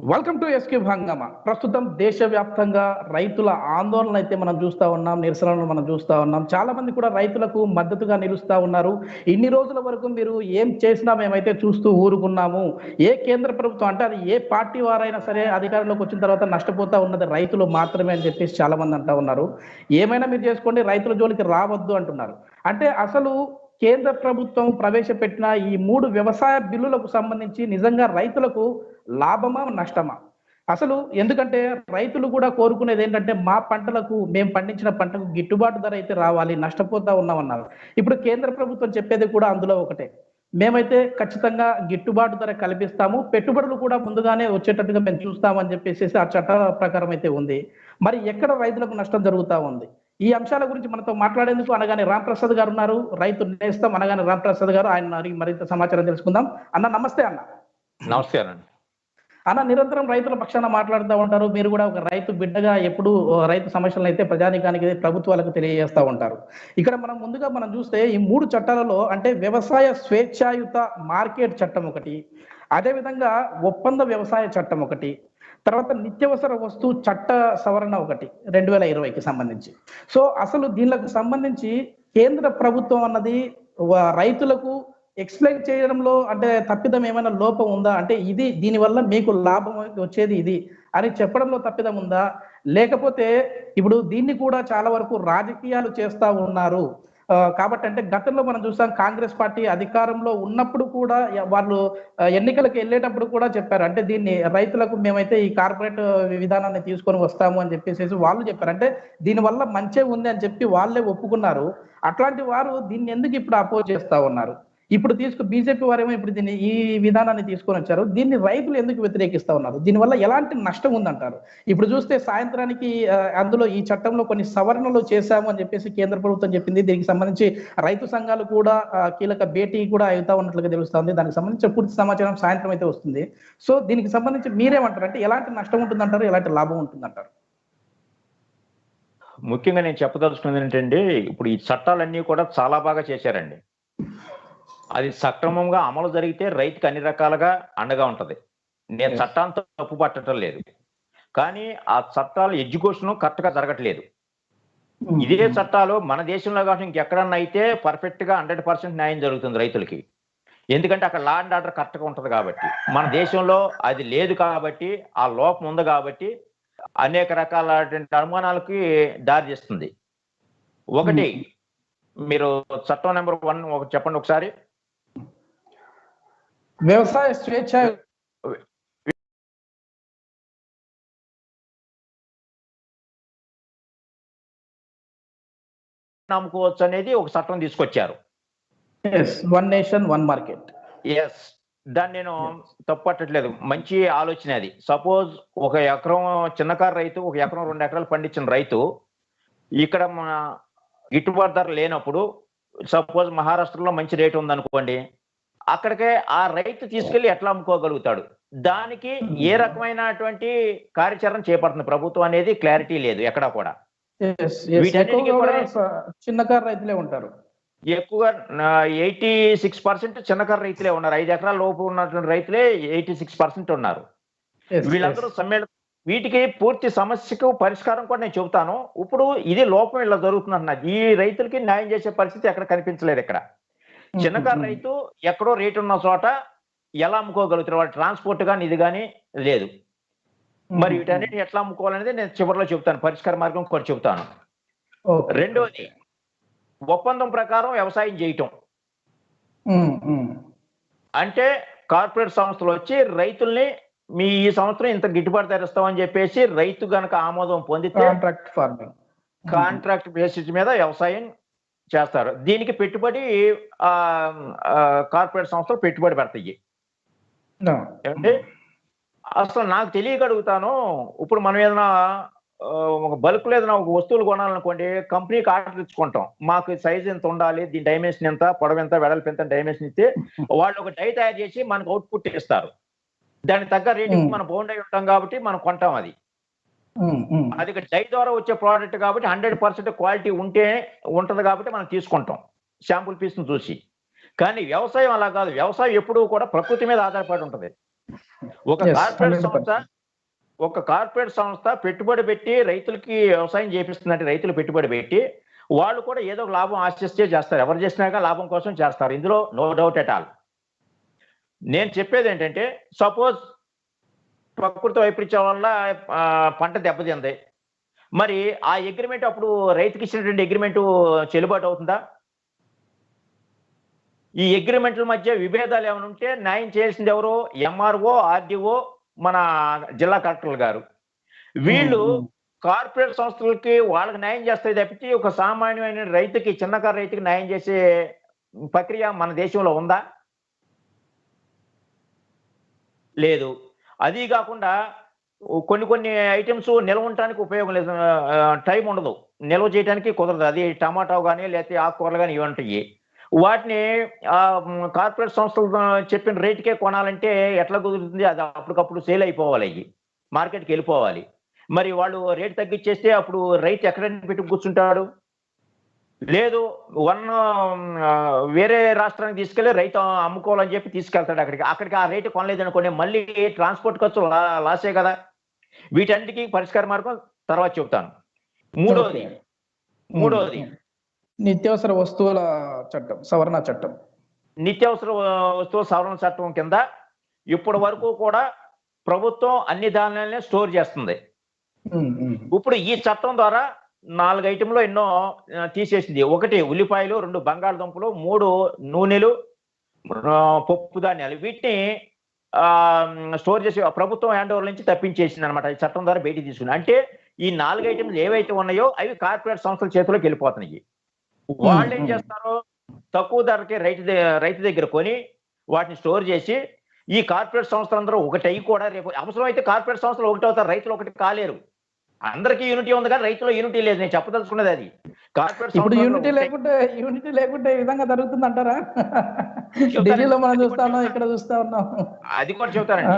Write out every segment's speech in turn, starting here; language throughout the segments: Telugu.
వెల్కమ్ టు ఎస్కే హంగామా. ప్రస్తుతం దేశవ్యాప్తంగా రైతుల ఆందోళన అయితే మనం చూస్తా ఉన్నాం, నిరసనలను మనం చూస్తా ఉన్నాం. చాలా మంది కూడా రైతులకు మద్దతుగా నిలుస్తా ఉన్నారు. ఇన్ని రోజుల వరకు మీరు ఏం చేసినా మేమైతే చూస్తూ ఊరుకున్నాము. ఏ కేంద్ర ప్రభుత్వం అంటే అది ఏ పార్టీ వారైనా సరే అధికారంలోకి వచ్చిన తర్వాత నష్టపోతా ఉన్నది రైతులు మాత్రమే అని చెప్పేసి చాలా మంది అంటా ఉన్నారు. ఏమైనా మీరు చేసుకోండి, రైతుల జోలికి రావద్దు అంటున్నారు. అంటే అసలు కేంద్ర ప్రభుత్వం ప్రవేశపెట్టిన ఈ 3 వ్యవసాయ బిల్లులకు సంబంధించి నిజంగా రైతులకు లాభమా నష్టమా? అసలు ఎందుకంటే రైతులు కూడా కోరుకునేది ఏంటంటే మా పంటలకు మేము పండించిన పంటకు గిట్టుబాటు ధర అయితే రావాలి, నష్టపోతా ఉన్నామన్నారు. ఇప్పుడు కేంద్ర ప్రభుత్వం చెప్పేది కూడా అందులో ఒకటే, మేమైతే ఖచ్చితంగా గిట్టుబాటు ధర కల్పిస్తాము, పెట్టుబడులు కూడా ముందుగానే వచ్చేటట్టుగా మేము చూస్తామని చెప్పేసి ఆ చట్టాల ప్రకారం అయితే ఉంది. మరి ఎక్కడ రైతులకు నష్టం జరుగుతా ఉంది? ఈ అంశాల గురించి మనతో మాట్లాడేందుకు అనగానే రాంప్రసాద్ గారు ఉన్నారు. రైతు నేస్తం అనగానే రాంప్రసాద్ గారు, ఆయన అడిగి మరింత సమాచారం తెలుసుకుందాం. అన్న నమస్తే అన్న. నమస్కారం. అన్న, నిరంతరం రైతుల పక్షాన మాట్లాడుతూ ఉంటారు. మీరు కూడా ఒక రైతు బిడ్డగా ఎప్పుడు రైతు సమస్యలను అయితే ప్రజానికానికి ప్రభుత్వాలకు తెలియజేస్తూ ఉంటారు. ఇక్కడ మనం చూస్తే ఈ 3 చట్టాలలో అంటే వ్యవసాయ స్వేచ్ఛాయుత మార్కెట్ చట్టం ఒకటి, అదేవిధంగా ఒప్పంద వ్యవసాయ చట్టం ఒకటి, తర్వాత నిత్యావసర వస్తువు చట్ట సవరణ ఒకటి 2020కి సంబంధించి. సో అసలు దీనికి సంబంధించి కేంద్ర ప్రభుత్వం అన్నది రైతులకు ఎక్స్ప్లెయిన్ చేయడంలో అంటే తప్పిదం ఏమైనా లోపం ఉందా? అంటే ఇది దీనివల్ల మీకు లాభం వచ్చేది ఇది అని చెప్పడంలో తప్పిదం ఉందా? లేకపోతే ఇప్పుడు దీన్ని కూడా చాలా వరకు రాజకీయాలు చేస్తా ఉన్నారు. కాబట్టి అంటే గతంలో మనం చూసాం, కాంగ్రెస్ పార్టీ అధికారంలో ఉన్నప్పుడు కూడా వాళ్ళు ఎన్నికలకు వెళ్ళేటప్పుడు కూడా చెప్పారు, అంటే దీన్ని రైతులకు మేమైతే ఈ కార్పొరేట్ విధానాన్ని తీసుకొని వస్తాము అని చెప్పేసి వాళ్ళు చెప్పారు. అంటే దీనివల్ల మంచే ఉంది అని చెప్పి వాళ్ళే ఒప్పుకున్నారు. అట్లాంటి వారు దీన్ని ఎందుకు ఇప్పుడు అపోజ్ చేస్తా ఉన్నారు? ఇప్పుడు బీజేపీ వారేమో ఇప్పుడు దీన్ని ఈ విధానాన్ని తీసుకొని వచ్చారు. దీన్ని రైతులు ఎందుకు వ్యతిరేకిస్తా ఉన్నారు? దీనివల్ల ఎలాంటి నష్టం ఉందంటారు? ఇప్పుడు చూస్తే సాయంత్రానికి అందులో ఈ చట్టంలో కొన్ని సవరణలు చేశాము అని చెప్పేసి కేంద్ర ప్రభుత్వం చెప్పింది. దీనికి సంబంధించి రైతు సంఘాలు కూడా కీలక భేటీ కూడా అవుతా ఉన్నట్లుగా తెలుస్తుంది. దానికి సంబంధించి పూర్తి సమాచారం సాయంత్రం అయితే వస్తుంది. సో దీనికి సంబంధించి మీరేమంటారు? అంటే ఎలాంటి నష్టం ఉంటుందంటారు, ఎలాంటి లాభం ఉంటుందంటారు? ముఖ్యంగా నేను చెప్పదలుచుకున్నది ఏంటంటే, ఇప్పుడు ఈ చట్టాలన్నీ కూడా చాలా బాగా చేశారండి. అది సక్రమంగా అమలు జరిగితే రైతుకి అన్ని రకాలుగా అండగా ఉంటది. నేను చట్టాంతో తప్పు పట్టడం లేదు, కానీ ఆ చట్టాలు ఎడ్యుకేషన్ కరెక్ట్ గా జరగట్లేదు. ఇదే చట్టాలు మన దేశంలో కాకుండా ఇంకెక్కడన్నా అయితే పర్ఫెక్ట్ గా 100% న్యాయం జరుగుతుంది రైతులకి. ఎందుకంటే అక్కడ లా అండ్ ఆర్డర్ కరెక్ట్ గా ఉంటది కాబట్టి. మన దేశంలో అది లేదు కాబట్టి, ఆ లోపం ఉంది కాబట్టి అనేక రకాలైనటువంటి అనుమానాలకి దారి తీస్తుంది. ఒకటి, మీరు చట్టం నెంబర్ 1 ఒకటి చెప్పండి ఒకసారి. వ్యవసాయ స్వేచ్ఛ అమ్ముకోవచ్చు అనేది ఒక చట్టం తీసుకొచ్చారు. One nation one market. Yes, దాన్ని నేను తప్పట్టట్లేదు, మంచి ఆలోచన అది. సపోజ్ ఒక ఎకరం చిన్నకారు రైతు, ఒక ఎకరం 2 ఎకరాలు పండించిన రైతు ఇక్కడ మన గిట్టుబాటు ధర లేనప్పుడు, సపోజ్ మహారాష్ట్రలో మంచి రేటు ఉందనుకోండి, అక్కడికే ఆ రైతు తీసుకెళ్లి ఎట్లా అమ్ముకోగలుగుతాడు? దానికి ఏ రకమైనటువంటి కార్యాచరణ చేపడుతుంది ప్రభుత్వం అనేది క్లారిటీ లేదు ఎక్కడా కూడా. వీటన్నిటికీ కూడా చిన్నకారు రైతులే ఉంటారు. ఎక్కువగా 86% చిన్నకారు రైతులే ఉన్నారు. 5 ఎకరాల లోపు ఉన్నటువంటి రైతులే 86% ఉన్నారు. వీళ్ళందరూ వీటికి పూర్తి సమస్యకు పరిష్కారం కూడా నేను చెబుతాను. ఇప్పుడు ఇది లోపం ఇలా జరుగుతుంది అన్నది. ఈ రైతులకి న్యాయం చేసే పరిస్థితి ఎక్కడ కనిపించలేదు. ఇక్కడ చిన్నకారు రైతు ఎక్కడో రేటు ఉన్న చోట ఎలా అమ్ముకోగలుగుతారు? వాడు ట్రాన్స్పోర్ట్ కానీ ఇది కానీ లేదు. మరి వీటన్నిటిని ఎట్లా అమ్ముకోవాలనేది నేను చివరిలో చెబుతాను, పరిష్కార మార్గం కూడా చెబుతాను. రెండవది, ఒప్పందం ప్రకారం వ్యవసాయం చేయటం. అంటే కార్పొరేట్ సంస్థలు వచ్చి రైతుల్ని మీ ఈ సంవత్సరం ఇంత గిట్టుబాటు ధర ఇస్తామని చెప్పేసి రైతు గనక ఆమోదం పొందితే కాంట్రాక్ట్ బేసిస్ మీద వ్యవసాయం చేస్తారు. దీనికి పెట్టుబడి కార్పొరేట్ సంస్థలు పెట్టుబడి పెడతాయి. అంటే అసలు నాకు తెలియగలుగుతాను, ఇప్పుడు మనం ఏదైనా ఒక బల్క్ ఏదైనా ఒక వస్తువులు కొనాలనుకోండి, కంపెనీకి ఆర్డర్ ఇచ్చుకుంటాం. మాకు సైజ్ ఎంత ఉండాలి, దీని డైమెన్షన్ ఎంత, పొడవు ఎంత, వెడల్పు ఎంత డైమెన్షన్ ఇస్తే వాళ్ళు ఒక డై తయారు చేసి మనకు అవుట్పుట్ ఇస్తారు. దానికి తగ్గ రేటుకి మనం బౌండ్ అయి ఉంటాం కాబట్టి మనం కొంటాం. అది డై ద్వారా వచ్చే ప్రోడక్ట్ కాబట్టి 100% క్వాలిటీ ఉంటది కాబట్టి మనం తీసుకుంటాం శాంపుల్ పీస్ ను చూసి. కానీ వ్యవసాయం అలా కాదు. వ్యవసాయం ఎప్పుడూ కూడా ప్రకృతి మీద ఆధారపడి ఉంటది. ఒక కార్పొరేట్ సంస్థ పెట్టుబడి పెట్టి రైతులకి వ్యవసాయం చేపిస్తుందంటే రైతులు పెట్టుబడి పెట్టి వాళ్ళు కూడా ఏదో ఒక లాభం ఆశిస్తే చేస్తారు. ఎవరు చేసినాక లాభం కోసం చేస్తారు. ఇందులో నో డౌట్ ఎట్ ఆల్. నేను చెప్పేది ఏంటంటే, సపోజ్ ప్రకృతి వైపరీత్యం వల్ల పంట దెబ్బతింది. మరి ఆ అగ్రిమెంట్ అప్పుడు రైతుకి ఇచ్చినటువంటి అగ్రిమెంట్ చెల్లుబాటు అవుతుందా? ఈ అగ్రిమెంట్ల మధ్య విభేదాలు ఏమైనా ఉంటే న్యాయం చేయాల్సింది ఎవరు? ఎంఆర్ఓ, ఆర్డీఓ, మన జిల్లా కలెక్టర్లు గారు. వీళ్ళు కార్పొరేట్ సంస్థలకి వాళ్ళకి న్యాయం చేస్తాయి తప్పించి ఒక సామాన్యమైన రైతుకి, చిన్నకారు రైతుకి న్యాయం చేసే ప్రక్రియ మన దేశంలో ఉందా? లేదు. అది కాకుండా కొన్ని ఐటమ్స్ నిల్వ ఉండటానికి ఉపయోగం లేదు, టైం ఉండదు, నిల్వ చేయడానికి కుదరదు. అది టమాటో కానీ లేకపోతే ఆకుకూరలు కానీ ఇవి ఉంటాయి. వాటిని కార్పొరేట్ సంస్థలు చెప్పిన రేటుకే కొనాలంటే ఎట్లా కుదురుతుంది? అది అప్పటికప్పుడు సేల్ అయిపోవాలి, అవి మార్కెట్కి వెళ్ళిపోవాలి. మరి వాళ్ళు రేటు తగ్గించేస్తే అప్పుడు రైతు ఎక్కడైనా పెట్టి కూర్చుంటాడు? లేదు, వేరే రాష్ట్రానికి తీసుకెళ్లి రైతు అమ్ముకోవాలని చెప్పి తీసుకెళ్తాడు. అక్కడికి ఆ రేటు కొనలేదనుకోండి, మళ్ళీ ట్రాన్స్పోర్ట్ ఖర్చు లాసే కదా. వీటన్నిటికీ పరిష్కార మార్గం తర్వాత చెప్తాను. మూడోది నిత్యావసర వస్తువుల చట్టం, సవరణ చట్టం. నిత్యావసర వస్తువుల సవరణ చట్టం కింద ఇప్పటి వరకు కూడా ప్రభుత్వం అన్ని ధాన్యాలనే స్టోర్ చేస్తుంది. ఇప్పుడు ఈ చట్టం ద్వారా 4 ఐటెంలో ఎన్నో తీసేసింది. 1 ఉల్లిపాయలు, 2 బంగాళదుంపలు, 3 నూనెలు, పప్పు ధాన్యాలు. వీటిని స్టోర్ చేసి ప్రభుత్వం హ్యాండ్ ఓవర్ నుంచి తప్పించేసింది అనమాట. ఈ చట్టం ద్వారా బయటికి తీసుకుని. అంటే ఈ 4 ఐటమ్స్ ఏవైతే ఉన్నాయో అవి కార్పొరేట్ సంస్థల చేతిలోకి వెళ్ళిపోతున్నాయి. వాళ్ళు ఏం చేస్తారు? తక్కువ ధరకి రైతు దగ్గర కొని వాటిని స్టోర్ చేసి ఈ కార్పొరేట్ సంస్థలందరూ ఒకటి కూడా రేపు అవసరం అయితే కార్పొరేట్ సంస్థలు ఒకటి అవుతారు, రైతులు ఒకటి కాలేరు. అందరికీ యూనిటీ ఉంది కానీ రైతులో యూనిటీ లేదు. నేను చెప్పదలుచుకున్నది అది. కార్పొరేట్ ఇప్పుడు యూనిటీ లేకుంటే ఈ విధంగా జరుగుతుంది అంటారా? ఢిల్లీలో మనం చూస్తా ఉన్నాం, ఇక్కడ చూస్తా ఉన్నాం. అది కూడా చెబుతారండి.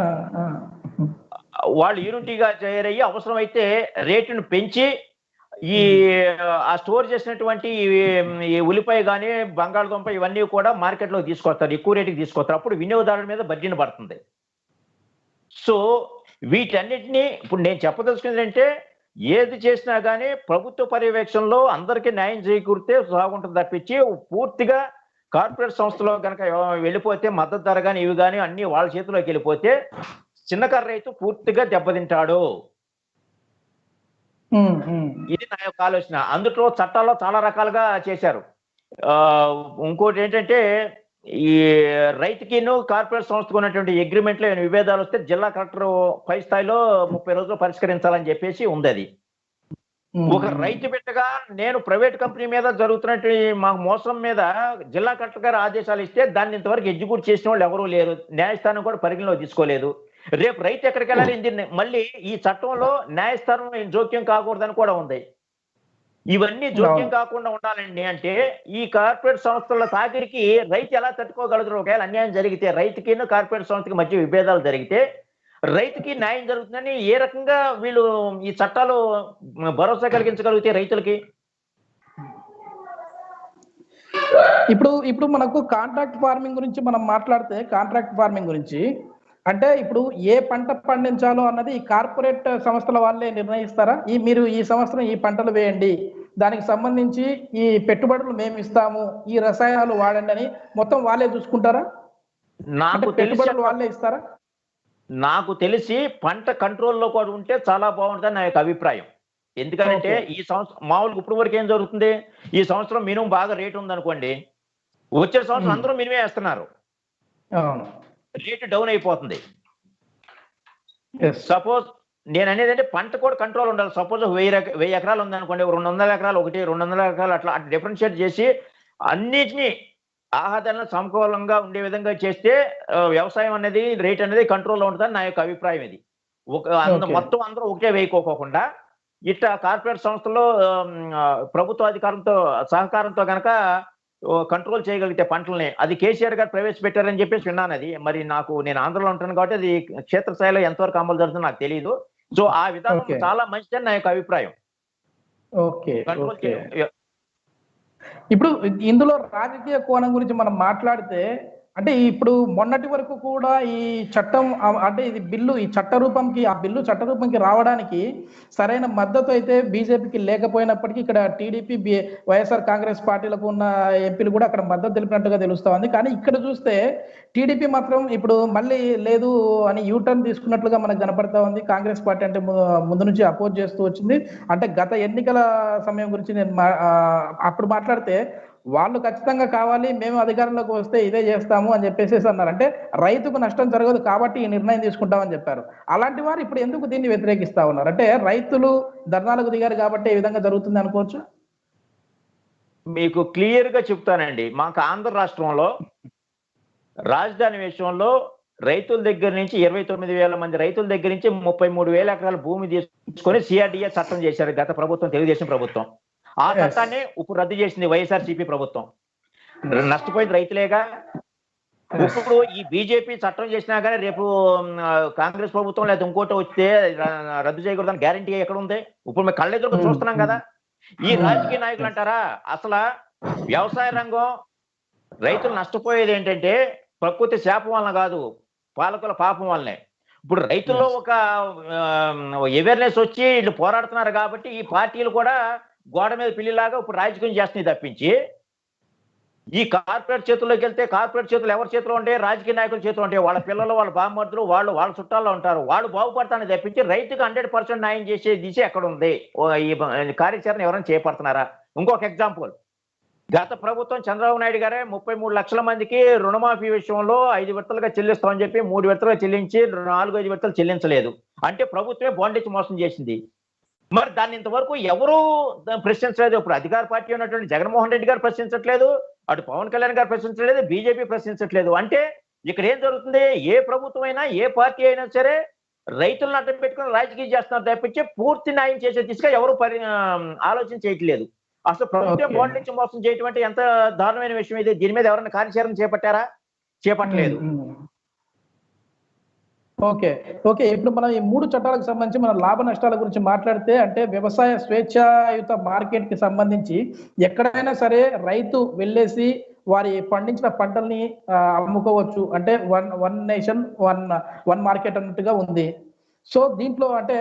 వాళ్ళు యూనిటీగా తయారయ్యి అవసరం అయితే రేటును పెంచి ఆ స్టోర్ చేసినటువంటి ఈ ఉల్లిపాయ కానీ బంగాళదుంప ఇవన్నీ కూడా మార్కెట్లో తీసుకొస్తారు, ఎక్కువ రేటుకి తీసుకొస్తారు. అప్పుడు వినియోగదారుల మీద బడ్జెట్ పడుతుంది. సో వీటన్నిటినీ ఇప్పుడు నేను చెప్పదలుచుకున్నది అంటే, ఏది చేసినా కానీ ప్రభుత్వ పర్యవేక్షణలో అందరికీ న్యాయం చేకూరితే సాగుంటుంది తప్పించి పూర్తిగా కార్పొరేట్ సంస్థలో కనుక వెళ్ళిపోతే మద్దతు ధర కానీ ఇవి కానీ అన్ని వాళ్ళ చేతిలోకి వెళ్ళిపోతే చిన్నకారు రైతు పూర్తిగా దెబ్బతింటాడు. ఇది నా యొక్క ఆలోచన. అందులో చట్టాల్లో చాలా రకాలుగా చేశారు. ఇంకోటి ఏంటంటే, ఈ రైతుకిను కార్పొరేట్ సంస్థకు ఉన్నటువంటి అగ్రిమెంట్ లో విభేదాలు వస్తే జిల్లా కలెక్టర్ పై స్థాయిలో 30 రోజులు పరిష్కరించాలని చెప్పేసి ఉంది. అది ఒక రైతు బిడ్డగా నేను ప్రైవేట్ కంపెనీ మీద జరుగుతున్నటువంటి మా మోసం మీద జిల్లా కలెక్టర్ గారు ఆదేశాలు ఇస్తే దాన్ని ఇంతవరకు ఎగ్జిక్యూట్ చేసిన వాళ్ళు ఎవరూ లేరు. న్యాయస్థానం కూడా పరిగణలో తీసుకోలేదు. రేపు రైతు ఎక్కడికి వెళ్ళాలి? మళ్ళీ ఈ చట్టంలో న్యాయస్థానం జోక్యం కాకూడదని కూడా ఉంది. ఇవన్నీ జోక్యం కాకుండా ఉండాలండి అంటే ఈ కార్పొరేట్ సంస్థల తాకిడికి రైతు ఎలా తట్టుకోగలుగుతారు? ఒకవేళ అన్యాయం జరిగితే, రైతుకి కార్పొరేట్ సంస్థకి మధ్య విభేదాలు జరిగితే రైతుకి న్యాయం జరుగుతుందని ఏ రకంగా వీళ్ళు ఈ చట్టాలు భరోసా కలిగించగలిగితే రైతులకి? ఇప్పుడు మనకు కాంట్రాక్ట్ ఫార్మింగ్ గురించి మనం మాట్లాడితే, కాంట్రాక్ట్ ఫార్మింగ్ గురించి అంటే ఇప్పుడు ఏ పంట పండించాలో అన్నది ఈ కార్పొరేట్ సంస్థల వాళ్ళే నిర్ణయిస్తారా? మీరు ఈ సంవత్సరం ఈ పంటలు వేయండి, దానికి సంబంధించి ఈ పెట్టుబడులు మేము ఇస్తాము, ఈ రసాయనాలు వాడండి అని మొత్తం వాళ్ళే చూసుకుంటారా? పెట్టుబడులు వాళ్ళే ఇస్తారా? నాకు తెలిసి పంట కంట్రోల్లో కూడా ఉంటే చాలా బాగుంటుందని నా యొక్క అభిప్రాయం. ఎందుకంటే ఈ సంవత్సరం మామూలుగా ఇప్పుడు వరకు ఏం జరుగుతుంది? ఈ సంవత్సరం మినిమం బాగా రేటు ఉందనుకోండి, వచ్చే సంవత్సరం అందరూ మినిమం వేస్తున్నారు, రేటు డౌన్ అయిపోతుంది. సపోజ్ నేను అనేది అంటే పంట కూడా కంట్రోల్ ఉండాలి. సపోజ్ 1000 ఎకరాలు ఉందనుకోండి, 200 ఎకరాలు 200 ఎకరాలు అట్లా డిఫరెన్షియేట్ చేసి అన్నిటినీ ఆహాదాలను సమకూలంగా ఉండే విధంగా చేస్తే వ్యవసాయం అనేది రేట్ అనేది కంట్రోల్లో ఉంటుందని నా యొక్క అభిప్రాయం. ఇది మొత్తం అందరూ ఒకటే వేయకోకుండా ఇట్లా కార్పొరేట్ సంస్థల్లో ప్రభుత్వ అధికారంతో సహకారంతో కనుక కంట్రోల్ చేయగలిగితే పంటల్ని, అది కేసీఆర్ గారు ప్రవేశపెట్టారని చెప్పేసి విన్నాను. అది మరి నేను ఆంధ్రలో ఉంటాను కాబట్టి అది క్షేత్రస్థాయిలో ఎంతవరకు అమలు జరుగుతుందో నాకు తెలియదు. సో ఆ విధానం చాలా మంచిదని నా యొక్క అభిప్రాయం. ఇప్పుడు ఇందులో రాజకీయ కోణం గురించి మనం మాట్లాడితే, అంటే ఇప్పుడు మొన్నటి వరకు కూడా ఈ చట్టం అంటే ఇది బిల్లు ఈ చట్ట రూపంకి ఆ బిల్లు చట్ట రూపంకి రావడానికి సరైన మద్దతు అయితే బీజేపీకి లేకపోయినప్పటికీ ఇక్కడ టీడీపీ వైఎస్ఆర్ కాంగ్రెస్ పార్టీలకు ఉన్న ఎంపీలు కూడా అక్కడ మద్దతు తెలిపినట్టుగా తెలుస్తా ఉంది. కానీ ఇక్కడ చూస్తే టీడీపీ మాత్రం ఇప్పుడు మళ్ళీ లేదు అని యూటర్న్ తీసుకున్నట్లుగా మనకు కనపడతా ఉంది. కాంగ్రెస్ పార్టీ అంటే ముందు నుంచి అపోజ్ చేస్తూ వచ్చింది. అంటే గత ఎన్నికల సమయం గురించి నేను అప్పుడు మాట్లాడితే వాళ్ళు ఖచ్చితంగా కావాలి, మేము అధికారంలోకి వస్తే ఇదే చేస్తాము అని చెప్పేసి అన్నారు. అంటే రైతుకు నష్టం జరగదు కాబట్టి ఈ నిర్ణయం తీసుకుంటామని చెప్పారు. అలాంటి వారు ఇప్పుడు ఎందుకు దీన్ని వ్యతిరేకిస్తా ఉన్నారు? అంటే రైతులు ధర్నాలకు దిగారు కాబట్టి ఈ విధంగా జరుగుతుంది అనుకోవచ్చు. మీకు క్లియర్ గా చెప్తానండి. మాకు ఆంధ్ర రాష్ట్రంలో రాజధాని విషయంలో రైతుల దగ్గర నుంచి 29,000 మంది రైతుల దగ్గర నుంచి 33,000 ఎకరాల భూమి తీసుకొని సిఆర్డిఏ చట్టం చేశారు గత ప్రభుత్వం, తెలుగుదేశం ప్రభుత్వం. ఆ చట్టాన్ని ఇప్పుడు రద్దు చేసింది వైఎస్ఆర్సీపీ ప్రభుత్వం. నష్టపోయింది రైతులేగా. ఇప్పుడు ఈ బీజేపీ చట్టం చేసినా కానీ రేపు కాంగ్రెస్ ప్రభుత్వం లేదా ఇంకోటి వస్తే రద్దు చేయకూడదని గ్యారంటీ ఎక్కడ ఉంది? ఇప్పుడు మేము కళ్ళెదురుగా చూస్తున్నాం కదా. ఈ రాజకీయ నాయకులు అంటారా, అసలు వ్యవసాయ రంగం రైతులు నష్టపోయేది ఏంటంటే ప్రకృతి శాపం వలన కాదు, పాలకుల పాపం వల్లనే. ఇప్పుడు రైతుల్లో ఒక అవేర్నెస్ వచ్చి వీళ్ళు పోరాడుతున్నారు కాబట్టి ఈ పార్టీలు కూడా గోడ మీద పిల్లిలాగా ఇప్పుడు రాజకీయం చేస్తున్నాయి తప్పించి, ఈ కార్పొరేట్ చేతుల్లోకి వెళ్తే కార్పొరేట్ చేతులు ఎవరి చేతిలో ఉంటాయి? రాజకీయ నాయకుల చేతిలో ఉంటాయి. వాళ్ళ పిల్లలు, వాళ్ళ బామ్మర్దులు, వాళ్ళ చుట్టాల్లో ఉంటారు. వాళ్ళు బాగుపడతానని తప్పించి రైతుకు 100% న్యాయం చేసే దిశ ఎక్కడ ఉంది? ఈ కార్యాచరణ ఎవరైనా చేపడుతున్నారా? ఇంకొక ఎగ్జాంపుల్, గత ప్రభుత్వం చంద్రబాబు నాయుడు గారే 33 లక్షల మందికి రుణమాఫీ విషయంలో 5 విడతలుగా చెల్లిస్తామని చెప్పి 3 విడతలుగా చెల్లించి 4-5 విడతలు చెల్లించలేదు. అంటే ప్రభుత్వమే బాండిచ్చి మోసం చేసింది. మరి దాన్ని ఇంతవరకు ఎవరు ప్రశ్నించలేదు. ఇప్పుడు అధికార పార్టీ ఉన్నటువంటి జగన్మోహన్ రెడ్డి గారు ప్రశ్నించట్లేదు, అటు పవన్ కళ్యాణ్ గారు ప్రశ్నించట్లేదు, బీజేపీ ప్రశ్నించట్లేదు. అంటే ఇక్కడ ఏం జరుగుతుంది? ఏ ప్రభుత్వం అయినా ఏ పార్టీ అయినా సరే రైతులను అడ్డం పెట్టుకుని రాజకీయం చేస్తున్నారు తప్పించి పూర్తి న్యాయం చేసే దిశగా ఎవరు ఆలోచన చేయట్లేదు. అసలు ప్రభుత్వం బాండ్ నుంచి మోసం చేయటం అంటే ఎంత దారుణమైన విషయం ఇది. దీని మీద ఎవరైనా కార్యాచరణ చేపట్టారా? చేపట్టలేదు. ఓకే ఓకే ఇప్పుడు మనం ఈ 3 చట్టాలకు సంబంధించి మన లాభ నష్టాల గురించి మాట్లాడితే, అంటే వ్యవసాయ స్వేచ్ఛాయుత మార్కెట్ కి సంబంధించి ఎక్కడైనా సరే రైతు వెళ్ళేసి వారి పండించిన పంటల్ని అమ్ముకోవచ్చు. అంటే వన్ నేషన్ వన్ మార్కెట్ అన్నట్టుగా ఉంది. సో దీంట్లో అంటే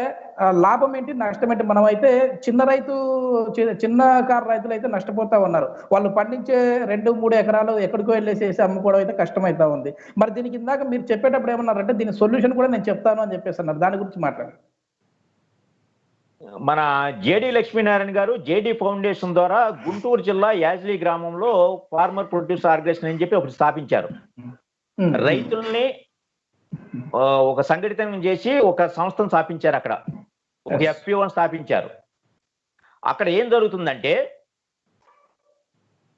లాభం ఏంటి, నష్టం ఏంటి? మనం అయితే చిన్న కారు రైతులు అయితే నష్టపోతా ఉన్నారు. వాళ్ళు పండించే 2-3 ఎకరాలు ఎక్కడికో వెళ్ళేసి అమ్ముకోవడం అయితే కష్టమైతా ఉంది. మరి దీనికి ఇందాక మీరు చెప్పేటప్పుడు ఏమన్నారంటే దీని సొల్యూషన్ కూడా నేను చెప్తాను అని చెప్పేసి అన్నారు. దాని గురించి మాట్లాడండి. మన జేడి లక్ష్మీనారాయణ గారు జేడి ఫౌండేషన్ ద్వారా గుంటూరు జిల్లా యాజ్లీ గ్రామంలో ఫార్మర్ ప్రొడ్యూస్ ఆర్గనైజేషన్ అని చెప్పి ఒకటి స్థాపించారు. రైతుల్ని ఒక సంఘటితం చేసి ఒక సంస్థను స్థాపించారు. అక్కడ ఒక ఎఫ్పిఓని స్థాపించారు. అక్కడ ఏం జరుగుతుందంటే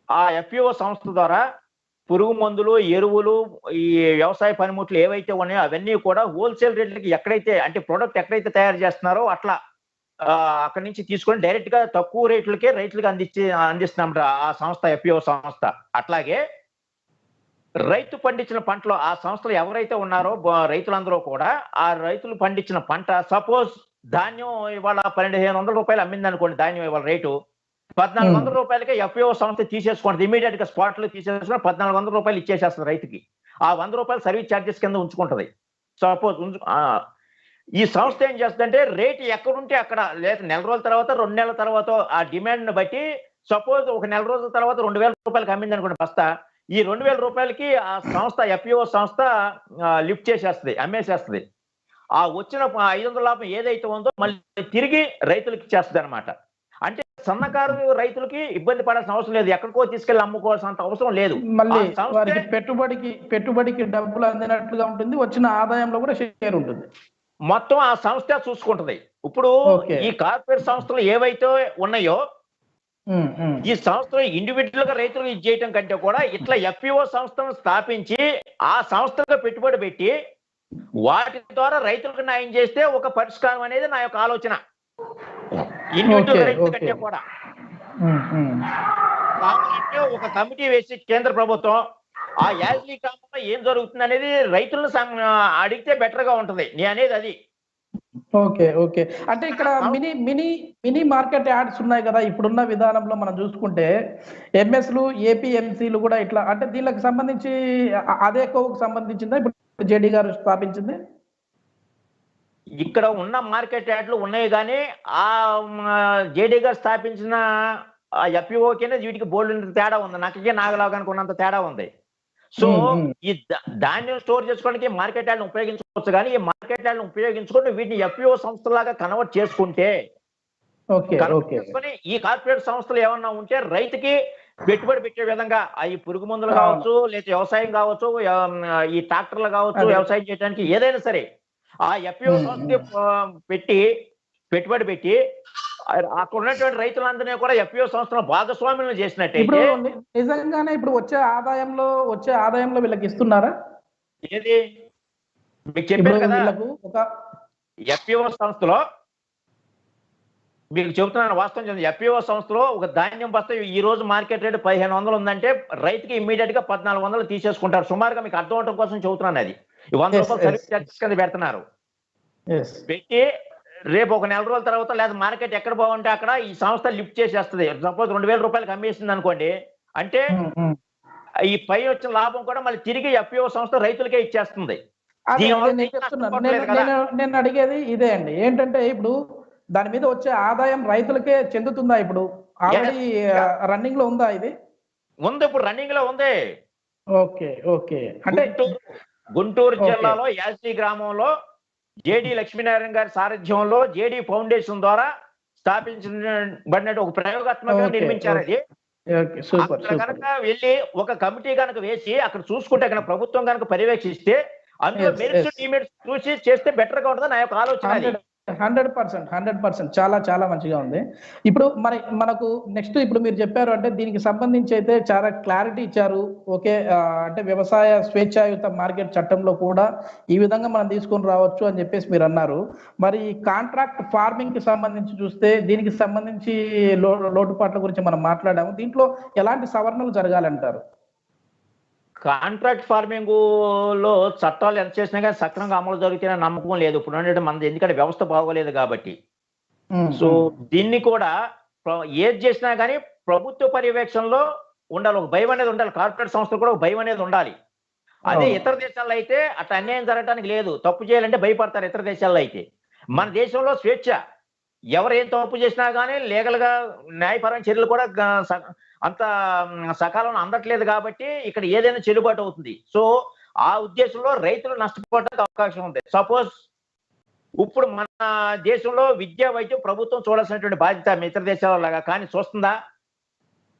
ఆ ఎఫ్పిఓ సంస్థ ద్వారా పురుగు మందులు, ఎరువులు, ఈ వ్యవసాయ పనిముట్లు ఏవైతే ఉన్నాయో అవన్నీ కూడా హోల్సేల్ రేట్లకి ఎక్కడైతే అంటే ప్రొడక్ట్ ఎక్కడైతే తయారు చేస్తున్నారో అట్లా అక్కడి నుంచి తీసుకొని డైరెక్ట్ గా తక్కువ రేట్లకే రైతులకు అందిస్తున్నాం ఆ సంస్థ, ఎఫ్పిఓ సంస్థ. అట్లాగే రైతు పండించిన పంటలో ఆ సంస్థలు ఎవరైతే ఉన్నారో రైతులందరూ కూడా ఆ రైతులు పండించిన పంట, సపోజ్ ధాన్యం ఇవాళ 1,200 రూపాయలు అమ్మింది అనుకోండి, ధాన్యం ఇవాళ రేటు 1,400 రూపాయలకే ఎఫ్పిఓ సంస్థ తీసేసుకోండి. ఇమీడియట్ గా స్పాట్ లో తీసేసుకుని 1,400 రూపాయలు ఇచ్చేసేస్తుంది రైతుకి. ఆ 100 రూపాయలు సర్వీస్ ఛార్జెస్ కింద ఉంచుకుంటది. సపోజ్ ఈ సంస్థ ఏం చేస్తుందంటే రేటు ఎక్కడుంటే అక్కడ, లేదా నెల రోజుల తర్వాత 2 నెలల తర్వాత ఆ డిమాండ్ ని బట్టి, సపోజ్ ఒక నెల రోజుల తర్వాత 2,000 రూపాయలకి అమ్మింది అనుకోండి బస్తా, ఈ 2,000 రూపాయలకి ఆ సంస్థ, ఎఫ్పిఓ సంస్థ లిఫ్ట్ చేసేస్తుంది, అమ్మేసేస్తుంది. ఆ వచ్చిన 500 లాభం ఏదైతే ఉందో మళ్ళీ తిరిగి రైతులకు ఇచ్చేస్తుంది అనమాట. అంటే సన్నకారు రైతులకి ఇబ్బంది పడాల్సిన అవసరం లేదు, ఎక్కడికో తీసుకెళ్లి అమ్ముకోవాల్సినంత అవసరం లేదు. మళ్ళీ పెట్టుబడికి డబ్బులు అందినట్లుగా ఉంటుంది, వచ్చిన ఆదాయంలో కూడా షేర్ ఉంటుంది. మొత్తం ఆ సంస్థ చూసుకుంటది. ఇప్పుడు ఈ కార్పొరేట్ సంస్థలు ఏవైతే ఉన్నాయో ఈ సంస్థలు ఇండివిజువల్ గా రైతులకు ఇచ్చేయటం కంటే కూడా ఇట్లా ఎఫ్పిఓ సంస్థను స్థాపించి ఆ సంస్థగా పెట్టుబడి పెట్టి వాటి ద్వారా రైతులకు న్యాయం చేస్తే ఒక పరిష్కారం అనేది నా యొక్క ఆలోచన. ఇండివిజువల్ రైతు కంటే కూడా ఒక కమిటీ వేసి కేంద్ర ప్రభుత్వం ఆ యాజ్లీ గ్రామంలో ఏం జరుగుతుంది అనేది రైతులను అడిగితే బెటర్ గా ఉంటది. నేను అనేది అది. ఓకే. ఓకే. అంటే ఇక్కడ mini mini mini market yards ఉన్నాయి కదా! ఇప్పుడున్న విధానంలో మనం చూసుకుంటే ఎంఎస్‌లు, ఏపీఎంసీలు గూడా ఇట్లా అంటే దీనికి సంబంధించి అదే కోవకు సంబంధించిందా ఇప్పుడు జేడీ గారు స్థాపించింది? ఇక్కడ ఉన్న మార్కెట్ యార్డ్‌లు ఉన్నాయి గానీ, జేడీ గారు స్థాపించిన ఎఫ్‌పిఓకినే వీటికి బోలెడంత తేడా ఉంది. నక్కకి, నాగలోకానికి ఉన్నంత తేడా ఉంది. సో, హ్మ్. హ్మ్. ఈ ధాన్యం స్టోర్ చేసుకోవడానికి మార్కెట్ యార్డ్‌ని ఉపయోగించుకోవచ్చు గానీ, ఈ మార్కెట్ యార్డ్‌ని ఉపయోగించుకొని వీటిని ఎఫ్‌పిఓ సంస్థలాగా కన్వర్ట్ చేసుకుంటే, ఓకే. Convert okay. చేసుకొని ఈ కార్పొరేట్ సంస్థలు ఏమన్నా ఉంటే రైతుకి పెట్టుబడి పెట్టే విధంగా ఈ పురుగు మందులు అవును. కావచ్చు, లేతే వ్యవసాయం కావచ్చు, ఈ ట్రాక్టర్లు కావచ్చు, అదే. వ్యవసాయం చేయడానికి ఏదైనా సరే ఆ ఎఫ్‌పిఓ హ్మ్. సంస్థకి హ్మ్. పెట్టి పెట్టుబడి పెట్టి అక్కడ ఉన్నటువంటి రైతులందరినీ కూడా ఎఫ్‌పిఓ సంస్థలో భాగస్వాములను ఇప్పుడు చేసినట్టయితే నిజంగానే ఇప్పుడు వచ్చే ఆదాయంలో వీళ్ళకి ఇస్తున్నారా? ఏది మీకు ఇప్పుడు చెప్పాను కదా వీళ్ళకు ఒక ఎఫ్‌పిఓ సంస్థలో మీకు చెబుతున్నాను వాస్తవం చెప్తాను. ఎఫ్‌పిఓ సంస్థలో ఒక ధాన్యం బస్తా ఈ రోజు మార్కెట్ రేట్ 1500 ఉందంటే రైతుకి ఇమ్మీడియేట్ గా 1400 తీసేసుకుంటారు. సుమారుగా మీకు అర్థం అవడం కోసం చెబుతున్నాను అది. ఈ రూ. 100 యెస్. యెస్. సర్వీస్ చార్జెస్ కింద పెడుతున్నారు. యెస్. పెట్టి రేపు ఒక నెల రోజుల తర్వాత లేదా మార్కెట్ ఎక్కడ బాగుంటే అక్కడ ఈ సంస్థ లిఫ్ట్ చేసేస్తది. సపోజ్ రూ. 2000 అమ్మేసింది అనుకోండి. అంటే హ్మ్. హ్మ్. ఈ పై వచ్చిన లాభం కూడా మళ్ళీ తిరిగి ఎఫ్‌పిఓ సంస్థ రైతులకే ఇచ్చేస్తుంది. అదే దీనివల్ల నేను రైతు చెప్తున్నాను. నష్టపోవట్లేదు కదా! నేను అడిగేది ఇదే అండి. ఏంటంటే ఇప్పుడు దాని మీద వచ్చే ఆదాయం రైతులకే చెందుతుందా ఇప్పుడు? Already yes. ఇంకా రన్నింగ్‌లో ఉందా ఇది? ఉంది ఇప్పుడు రన్నింగ్ లో ఉంది. ఓకే. ఓకే. అంటే గుంటూరు గుంటూరు ఓకే. జిల్లాలో యాస్టీ గ్రామంలో జేడీ లక్ష్మీనారాయణ గారి సారథ్యంలో జేడీ ఫౌండేషన్ ద్వారా స్థాపించబడినట్టు ఒక ప్రయోగాత్మకంగా ఓకే. నిర్మించారు ఓకే. అది. ఓకే. సూపర్. అక్కడ సూపర్. గనక వెళ్లి ఒక కమిటీ గనక వేసి అక్కడ చూసుకుంటే గనక ప్రభుత్వం గనక పర్యవేక్షిస్తే అందులో యెస్. Merits, yes. డీమెరిట్స్ చూసి చేస్తే బెటర్‌గా ఉంటదని నా యొక్క ఆలోచన అది. 100 100% చాలా చాలా మంచిగా ఉంది. ఇప్పుడు మనకు నెక్స్ట్ ఇప్పుడు మీరు చెప్పారు అంటే దీనికి సంబంధించి అయితే చాలా క్లారిటీ ఇచ్చారు. ఓకే. అంటే వ్యవసాయ స్వేచ్ఛాయుత మార్కెట్ చట్టంలో కూడా ఈ విధంగా మనం తీసుకొని రావచ్చు అని చెప్పేసి మీరన్నారు. మరి కాంట్రాక్ట్ ఫార్మింగ్‌కి సంబంధించి చూస్తే దీనికి సంబంధించి లోటుపాట్ల గురించి మనం మాట్లాడాము. దీంట్లో ఎలాంటి సవరణలు జరగాలంటారు? కాంట్రాక్ట్ ఫార్మింగులో చట్టాలు ఎంత చేసినా గాని సక్రమంగా అమలు జరుగుతాయనే నమ్మకం లేదు. ఇప్పుడున్నటువంటి మనది ఎందుకంటే వ్యవస్థ బాగోలేదు కాబట్టి. హ్మ్. సో, హ్మ్. దీన్ని కూడా ఏది చేసినా గాని ప్రభుత్వ పర్యవేక్షణలో ఉండాలి. ఒక భయం అనేది ఉండాలి. కార్పొరేట్ సంస్థలు కూడా ఒక భయం అనేది ఉండాలి. అదే అవును. ఇతర దేశాల్లో అయితే అట్లా అన్యాయం జరగడానికి లేదు. తప్పు చేయాలంటే భయపడతారు ఇతర దేశాల్లో అయితే. మన దేశంలో స్వేచ్ఛ. ఎవరు ఏం తప్పు చేసినా గాని లీగల్‌గా న్యాయపరమైన చర్యలు కూడా అంత సకాలంలో అందట్లేదు కాబట్టి ఇక్కడ ఏదైనా చెల్లుబాటు అవుతుంది. సో, ఆ ఉద్దేశంలో రైతులు నష్టపోవడానికి అవకాశం ఉంది. సపోజ్ ఇప్పుడు మన దేశంలో విద్యా, వైద్యం ప్రభుత్వం చూడాల్సినటువంటి బాధ్యత ఇతర దేశాల లాగా. కానీ చూస్తుందా?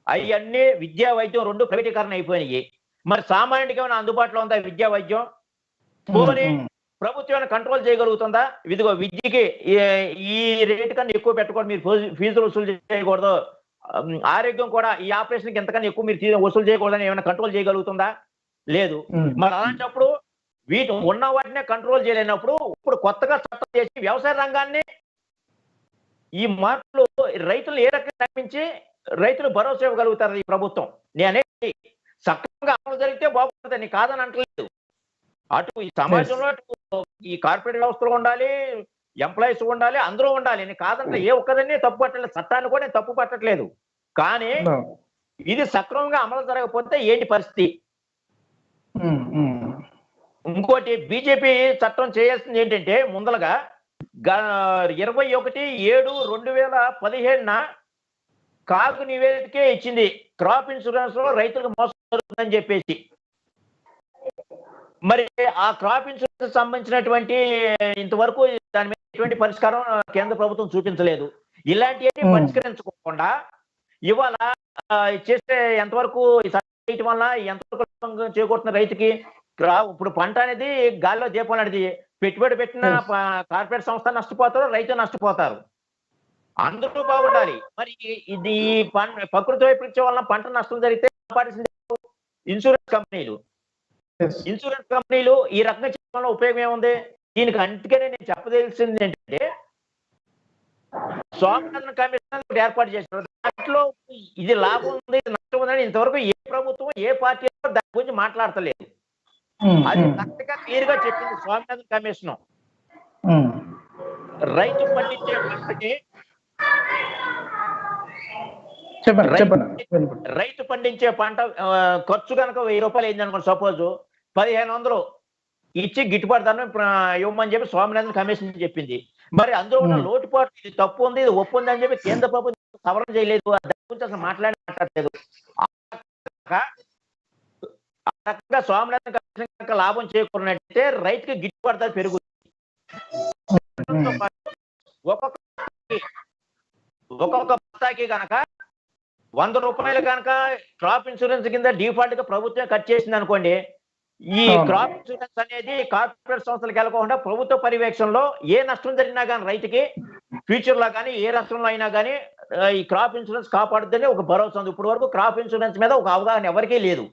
అయన్నీ విద్యా, వైద్యం 2 ప్రైవేటీకరణ అయిపోయినాయి. మరి సామాన్యుడికి ఏమైనా అందుబాటులో ఉందా విద్యా, వైద్యం? హ్మ్. పోనీ హ్మ్. ప్రభుత్వం ఏమైనా కంట్రోల్ చేయగలుగుతుందా? ఇదిగో విద్యకి ఈ ఈ రేట్ కన్నా ఎక్కువ పెట్టకూడదు. మీరు ఫీజులు వసూలు చేయకూడదు. ఆరోగ్యం కూడా ఈ ఆపరేషన్‌కి ఇంతకన్నా ఎక్కువ మీరు వసూలు చేయకూడదని ఏమైనా కంట్రోల్ చేయగలుగుతుందా? లేదు. హ్మ్. మరి అలాంటప్పుడు ఉన్న వాటినే కంట్రోల్ చేయలేనప్పుడు ఇప్పుడు కొత్తగా చట్టం చేసి వ్యవసాయ రంగాన్ని ఈ మార్పులు రైతులను ఏ రకంగా నమ్మించి రైతులు భరోసా ఇవ్వగలుగుతారు ఈ ప్రభుత్వం? నేననేది సక్రమంగా అమలు జరిగితే బాగుంటది. నేను కాదని అంటలేదు. అటు ఈ యెస్. సమాజంలో అటు ఈ కార్పొరేట్ వ్యవస్థలు ఉండాలి, ఎంప్లాయీస్ ఉండాలి, అందరూ ఉండాలి. నేను కాదంటే ఏ ఒక్కదాన్ని తప్పు పట్టట్లేదు. చట్టాన్ని కూడా నేను తప్పు పట్టట్లేదు. కానీ అవును. ఇది సక్రమంగా అమలు జరగకపోతే ఏంటి పరిస్థితి? హ్మ్. హ్మ్. ఇంకోటి బీజేపీ చట్టం చేయాల్సింది ఏంటంటే ముందలగా 21/7/2017న కాగు నివేదికే ఇచ్చింది. క్రాప్ ఇన్సూరెన్స్‌లో రైతులకు మోసం జరుగుతుందని చెప్పేసి. మరి ఆ క్రాప్ ఇన్సూరెన్స్ సంబంధించినటువంటి ఇంతవరకు దాని మీద ఎటువంటి పరిష్కారం కేంద్ర ప్రభుత్వం చూపించలేదు. ఇలాంటివన్నీ హ్మ్. పరిష్కరించుకోకుండా ఇవాళ చేస్తే ఎంతవరకు ఈ చట్టం చేయటం వల్ల ఎంతవరకు లాభం చేకూరుతుంది రైతుకి? ఇప్పుడు పంట అనేది గాలిలో దీపం లాంటిది. పెట్టుబడి పెట్టిన యెస్. కార్పొరేట్ సంస్థ నష్టపోతారు, రైతు నష్టపోతారు. అందరూ బాగుండాలి. మరి ఇది ప్రకృతి వైపరీత్యం వలన పంట నష్టం జరిగితే కాపాడాల్సింది ఇన్సూరెన్స్ కంపెనీలు. యెస్. ఇన్సూరెన్స్ కంపెనీలు ఈ రకంగా చేయడం వల్ల ఉపయోగం ఏముంది? దీనికి అందుకనే నేను చెప్పదలిసింది ఏంటంటే స్వామినాథన్ కమిషన్ ఒకటి ఏర్పాటు చేశారు. దాంట్లో ఇది లాభం ఉంది, ఇది నష్టం ఉందని ఇంతవరకు ఏ ప్రభుత్వం, ఏ పార్టీ దాని గురించి మాట్లాడతలేదు. హ్మ్. అది హ్మ్. కరెక్ట్‌గా క్లియర్‌గా చెప్పింది స్వామినాథన్ కమిషను. హ్మ్. రైతు పండించే పంటకి చెప్పండి రై- చెప్పండి వినపడుతుంది. రైతు పండించే పంట ఖర్చు కనుక 1000 రూపాయలు అయింది అనుకోండి, సపోజ్ 1500 ఇచ్చి గిట్టుబాటు ధర ఇవ్వమని చెప్పి స్వామినాథన్ కమిషన్ చెప్పింది. మరి అందులో ఉన్న లోటుపాటు, ఇది తప్పు ఉంది, ఇది ఒప్పు ఉంది అని చెప్పి కేంద్ర ప్రభుత్వం సవరణ చేయలేదు, దాని గురించి అసలు మాట్లాడలేదు. ఆ రకంగా స్వామినాథన్ కమిషన్ కనుక లాభం చేకూరినట్టయితే రైతుకి గిట్టుబాటు ధర పెరుగుతుంది. ఒక్కొక్క బస్తాకి కనుక 100 రూపాయలు కనుక క్రాప్ ఇన్సూరెన్స్ కింద డిఫాల్ట్ గా ప్రభుత్వం కట్ చేసింది అనుకోండి, ఈ క్రాప్ ఇన్సూరెన్స్ అనేది కార్పొరేట్ సంస్థలకు వెళ్ళకుండా ప్రభుత్వ పర్యవేక్షణలో ఏ నష్టం జరిగినా కానీ రైతుకి ఫ్యూచర్ లో కానీ ఏ రాష్ట్రంలో అయినా కానీ ఈ క్రాప్ ఇన్సూరెన్స్ కాపాడుతుందని ఒక భరోసా ఉంది. ఇప్పుడు వరకు క్రాప్ ఇన్సూరెన్స్ మీద ఒక అవగాహన ఎవరికీ లేదు.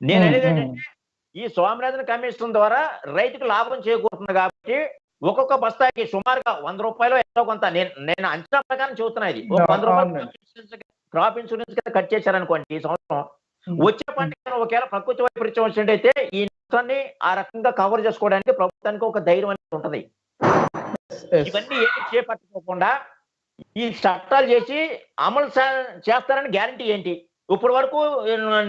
నేను అనేది ఏంటంటే ఈ స్వామినాథన్ కమిషన్ ద్వారా రైతుకు లాభం చేకూరుతుంది కాబట్టి ఒక్కొక్క బస్తాకి సుమారుగా 100 రూపాయలు ఎంతో కొంత, నేను అంచనా ప్రకారం చెబుతున్నా, ఇది ఒక 100 రూపాయలు క్రాప్ ఇన్సూరెన్స్ కింద కట్ చేశారనుకోండి, ఈ సంవత్సరం వచ్చే పంటకి ఒకవేళ ప్రకృతి వైపరీత్యం వచ్చినట్టయితే ఈ నష్టాన్ని ఆ రకంగా కవర్ చేసుకోవడానికి ప్రభుత్వానికి ఒక ధైర్యం అనేది ఉంటది. ఇవన్నీ ఏమి చేపట్టుకోకుండా ఈ చట్టాలు చేసి అమలు చేస్తారని గ్యారంటీ ఏంటి? ఇప్పటి వరకు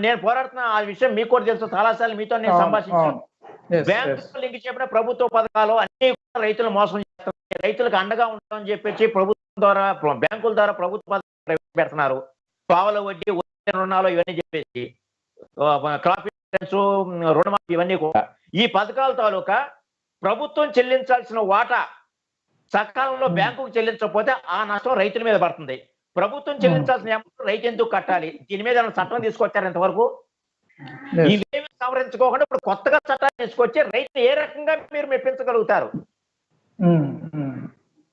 నేను పోరాడుతున్న ఆ విషయం మీకు కూడా తెలుసు, చాలాసార్లు మీతో నేను సంభాషించాను. బ్యాంకు లింక్ చెప్పిన ప్రభుత్వ పథకాలు అన్ని రైతులు మోసం చేస్తున్నారు, రైతులకు అండగా ఉంటామని చెప్పేసి ప్రభుత్వం ద్వారా బ్యాంకుల ద్వారా ప్రభుత్వ పథకాలు పెడుతున్నారు, పావల వడ్డీ రుణాలు ఇవన్నీ చెప్పేసి క్రాప్ ఇన్సూరెన్స్ రుణమాఫీ ఇవన్నీ కూడా. ఈ పథకాల తాలూకా ప్రభుత్వం చెల్లించాల్సిన వాటా సకాలంలో బ్యాంకుకు చెల్లించకపోతే ఆ నష్టం రైతుల మీద పడుతుంది. ప్రభుత్వం చెల్లించాల్సిన అమౌంట్ రైతు ఎందుకు కట్టాలి? దీని మీద చట్టం తీసుకొచ్చారు ఇంతవరకు? ఇవేమి సవరించుకోకుండా ఇప్పుడు కొత్తగా చట్టాలు తీసుకొచ్చి రైతు ఏ రకంగా మీరు మెప్పించగలుగుతారు?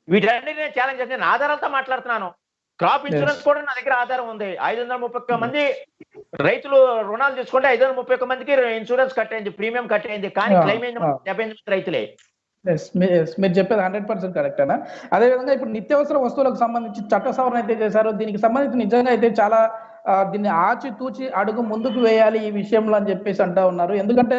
వీటన్నిటిని నేను ఛాలెంజ్ చేసి నేను ఆధారాలతో మాట్లాడుతున్నాను. క్రాప్ ఇన్సూరెన్స్ కూడా నా దగ్గర ఆధారం ఉంది. 531 మంది రైతులు రుణాలు తీసుకుంటే 531 మందికి ఇన్సూరెన్స్ కట్టయింది, ప్రీమియం కట్టయింది, కానీ క్లెయిమ్ అయింది 78 మంది రైతులే. మీరు చెప్పేది 100% కరెక్టేనా? అదేవిధంగా ఇప్పుడు నిత్యావసర వస్తువులకు సంబంధించి చట్ట సవరణ అయితే చేశారో, దీనికి సంబంధించి నిజంగా అయితే చాలా దీన్ని ఆచితూచి అడుగు ముందుకు వేయాలి ఈ విషయంలో అని చెప్పేసి అంటా ఉన్నారు. ఎందుకంటే